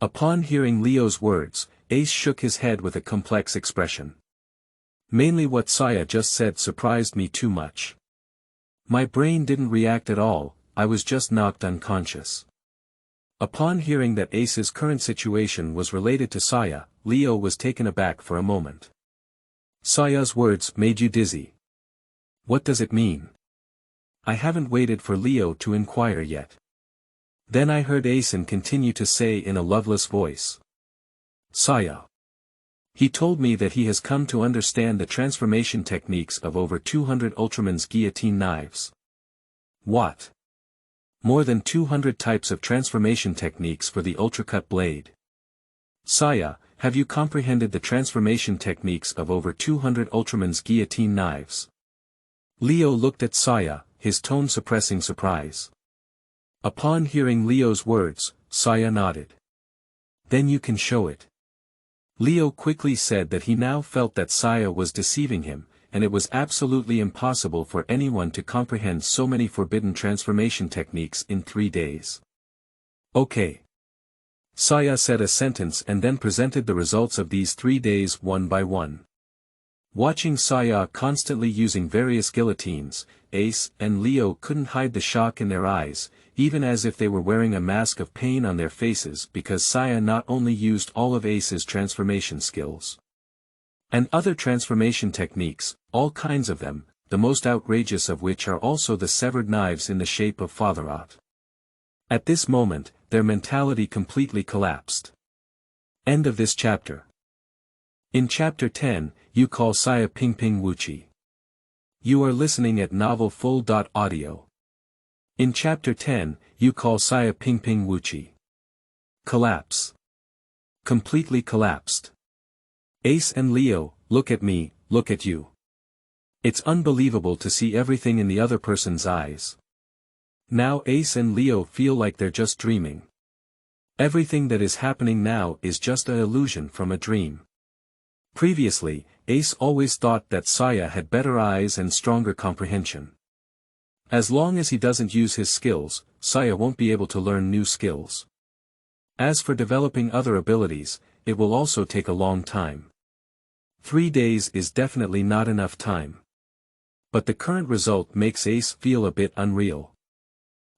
Upon hearing Leo's words, Ace shook his head with a complex expression. Mainly what Saiya just said surprised me too much. My brain didn't react at all, I was just knocked unconscious. Upon hearing that Ace's current situation was related to Saiya, Leo was taken aback for a moment. Saiya's words made you dizzy. What does it mean? I haven't waited for Leo to inquire yet. Then I heard Ace continue to say in a loveless voice. Saiya. He told me that he has come to understand the transformation techniques of over 200 Ultraman's guillotine knives. What? More than 200 types of transformation techniques for the Ultracut blade. Saiya, have you comprehended the transformation techniques of over 200 Ultraman's guillotine knives? Leo looked at Saiya, his tone suppressing surprise. Upon hearing Leo's words, Saiya nodded. Then you can show it. Leo quickly said that he now felt that Saiya was deceiving him, and it was absolutely impossible for anyone to comprehend so many forbidden transformation techniques in 3 days. Okay. Saiya said a sentence and then presented the results of these 3 days one by one. Watching Saiya constantly using various guillotines, Ace and Leo couldn't hide the shock in their eyes, even as if they were wearing a mask of pain on their faces because Saiya not only used all of Ace's transformation skills and other transformation techniques, all kinds of them, the most outrageous of which are also the severed knives in the shape of Fatherot. At this moment, their mentality completely collapsed. End of this chapter. In Chapter 10, you call Saiya Pingping Wuqi. You are listening at novelfull.audio. In Chapter 10, you call Saiya Pingping Wuqi. Collapse. Completely collapsed. Ace and Leo, look at me, look at you. It's unbelievable to see everything in the other person's eyes. Now Ace and Leo feel like they're just dreaming. Everything that is happening now is just an illusion from a dream. Previously, Ace always thought that Saiya had better eyes and stronger comprehension. As long as he doesn't use his skills, Saiya won't be able to learn new skills. As for developing other abilities, it will also take a long time. 3 days is definitely not enough time. But the current result makes Ace feel a bit unreal.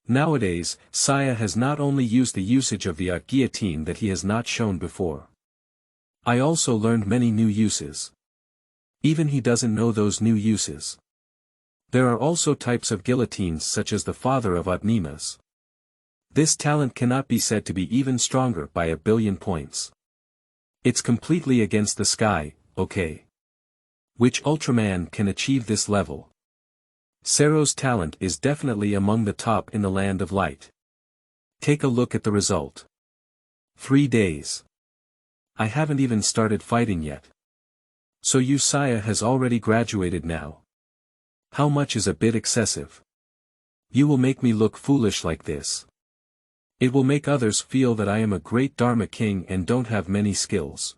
Nowadays, Saiya has not only used the usage of the guillotine that he has not shown before. I also learned many new uses. Even he doesn't know those new uses. There are also types of guillotines such as the father of Nima's. This talent cannot be said to be even stronger by 1 billion points. It's completely against the sky, okay? Which Ultraman can achieve this level? Sero's talent is definitely among the top in the Land of Light. Take a look at the result. 3 days. I haven't even started fighting yet. So you Saiya has already graduated now. How much is a bit excessive? You will make me look foolish like this. It will make others feel that I am a great Dharma king and don't have many skills.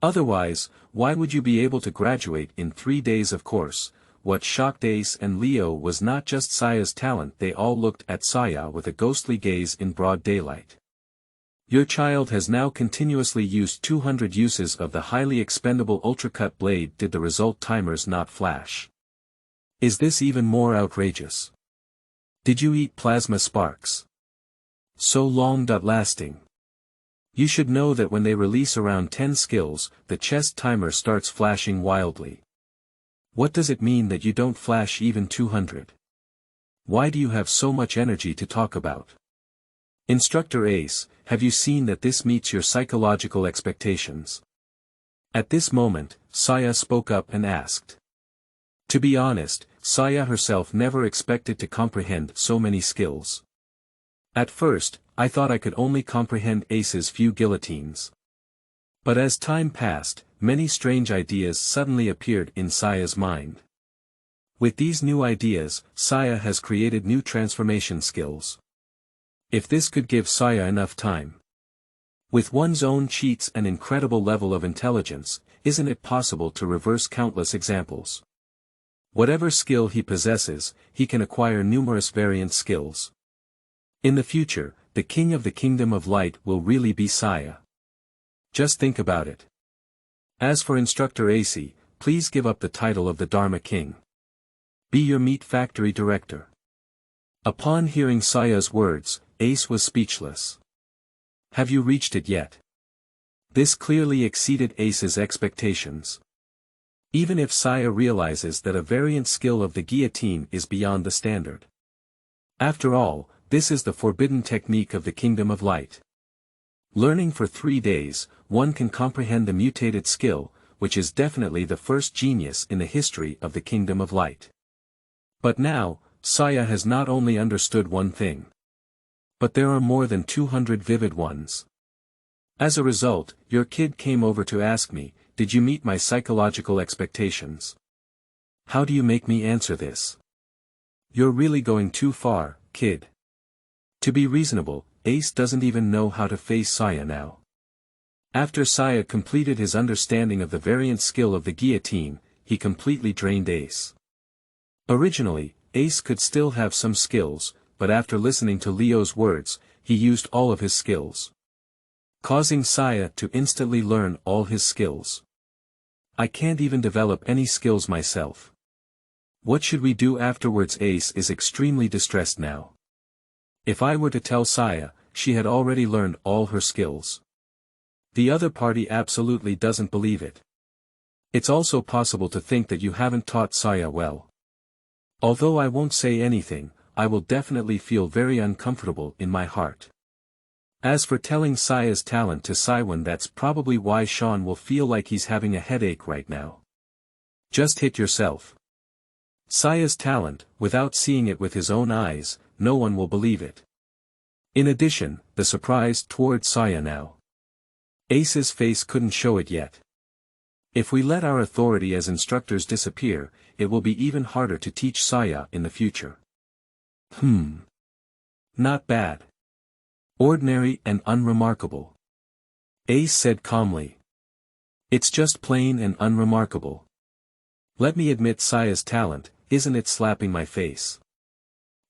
Otherwise, why would you be able to graduate in 3 days? Of course, what shocked Ace and Leo was not just Saiya's talent. They all looked at Saiya with a ghostly gaze in broad daylight. Your child has now continuously used 200 uses of the highly expendable Ultracut blade. Did the result timers not flash? Is this even more outrageous? Did you eat plasma sparks? So long-lasting. You should know that when they release around 10 skills, the chest timer starts flashing wildly. What does it mean that you don't flash even 200? Why do you have so much energy to talk about? Instructor Ace, have you seen that this meets your psychological expectations? At this moment, Saiya spoke up and asked. To be honest, Saiya herself never expected to comprehend so many skills. At first, I thought I could only comprehend Ace's few guillotines. But as time passed, many strange ideas suddenly appeared in Saiya's mind. With these new ideas, Saiya has created new transformation skills. If this could give Saiya enough time. With one's own cheats and incredible level of intelligence, isn't it possible to reverse countless examples? Whatever skill he possesses, he can acquire numerous variant skills. In the future, the king of the Kingdom of Light will really be Saiya. Just think about it. As for Instructor Ace, please give up the title of the Dharma King. Be your meat factory director. Upon hearing Saiya's words, Ace was speechless. Have you reached it yet? This clearly exceeded Ace's expectations. Even if Saiya realizes that a variant skill of the guillotine is beyond the standard. After all, this is the forbidden technique of the Kingdom of Light. Learning for 3 days, one can comprehend the mutated skill, which is definitely the first genius in the history of the Kingdom of Light. But now, Saiya has not only understood one thing. But there are more than 200 vivid ones. As a result, your kid came over to ask me, did you meet my psychological expectations? How do you make me answer this? You're really going too far, kid. To be reasonable, Ace doesn't even know how to face Saiya now. After Saiya completed his understanding of the variant skill of the guillotine, he completely drained Ace. Originally, Ace could still have some skills, but after listening to Leo's words, he used all of his skills. Causing Saiya to instantly learn all his skills. I can't even develop any skills myself. What should we do afterwards? Ace is extremely distressed now. If I were to tell Saiya, she had already learned all her skills. The other party absolutely doesn't believe it. It's also possible to think that you haven't taught Saiya well. Although I won't say anything, I will definitely feel very uncomfortable in my heart. As for telling Saiya's talent to Saiwan, that's probably why Sean will feel like he's having a headache right now. Just hit yourself. Saiya's talent, without seeing it with his own eyes, no one will believe it. In addition, the surprise toward Saiya now. Ace's face couldn't show it yet. If we let our authority as instructors disappear, it will be even harder to teach Saiya in the future. Not bad. Ordinary and unremarkable. Ace said calmly. It's just plain and unremarkable. Let me admit Saiya's talent, isn't it slapping my face?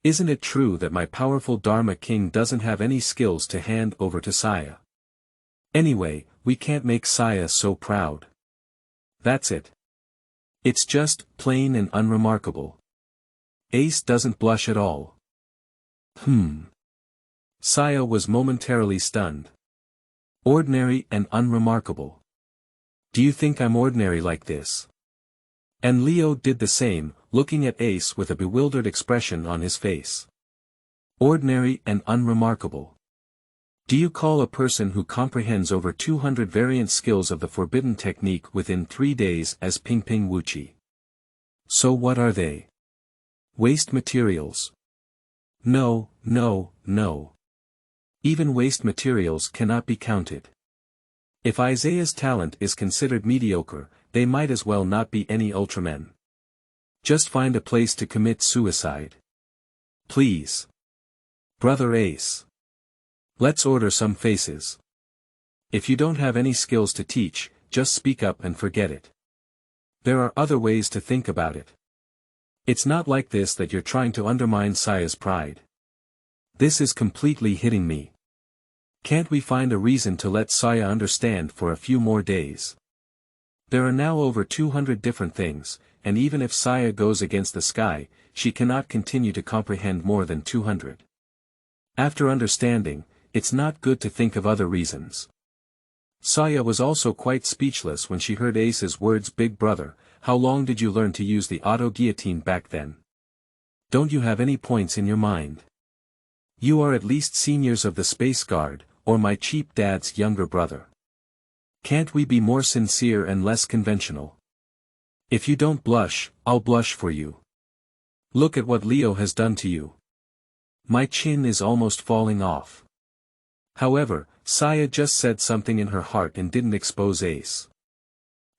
Isn't it true that my powerful Dharma King doesn't have any skills to hand over to Saiya? Anyway, we can't make Saiya so proud. That's it. It's just plain and unremarkable. Ace doesn't blush at all. Saiya was momentarily stunned. Ordinary and unremarkable. Do you think I'm ordinary like this? And Leo did the same, looking at Ace with a bewildered expression on his face. Ordinary and unremarkable. Do you call a person who comprehends over 200 variant skills of the forbidden technique within 3 days as Pingping Wuqi? So what are they? Waste materials. No, no, no. Even waste materials cannot be counted. If Isaiah's talent is considered mediocre, they might as well not be any Ultramen. Just find a place to commit suicide. Please. Brother Ace. Let's order some faces. If you don't have any skills to teach, just speak up and forget it. There are other ways to think about it. It's not like this that you're trying to undermine Saiya's pride. This is completely hitting me. Can't we find a reason to let Saiya understand for a few more days? There are now over 200 different things, and even if Saiya goes against the sky, she cannot continue to comprehend more than 200. After understanding, it's not good to think of other reasons. Saiya was also quite speechless when she heard Ace's words. Big brother, how long did you learn to use the auto-guillotine back then? Don't you have any points in your mind? You are at least seniors of the Space Guard, or my cheap dad's younger brother. Can't we be more sincere and less conventional? If you don't blush, I'll blush for you. Look at what Leo has done to you. My chin is almost falling off. However, Saiya just said something in her heart and didn't expose Ace.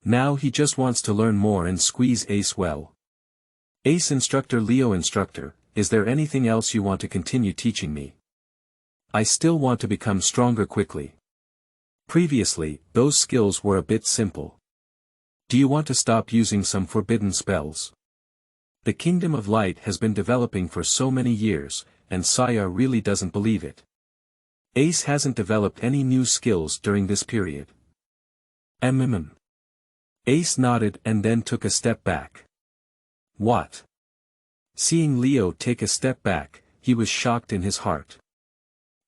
Now he just wants to learn more and squeeze Ace well. Ace instructor, Leo instructor, is there anything else you want to continue teaching me? I still want to become stronger quickly. Previously, those skills were a bit simple. Do you want to stop using some forbidden spells? The Kingdom of Light has been developing for so many years, and Saiya really doesn't believe it. Ace hasn't developed any new skills during this period. Ace nodded and then took a step back. What? Seeing Leo take a step back, he was shocked in his heart.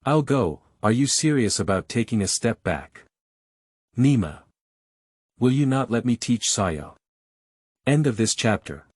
I'll go, are you serious about taking a step back? Nima. Will you not let me teach Saiya? End of this chapter.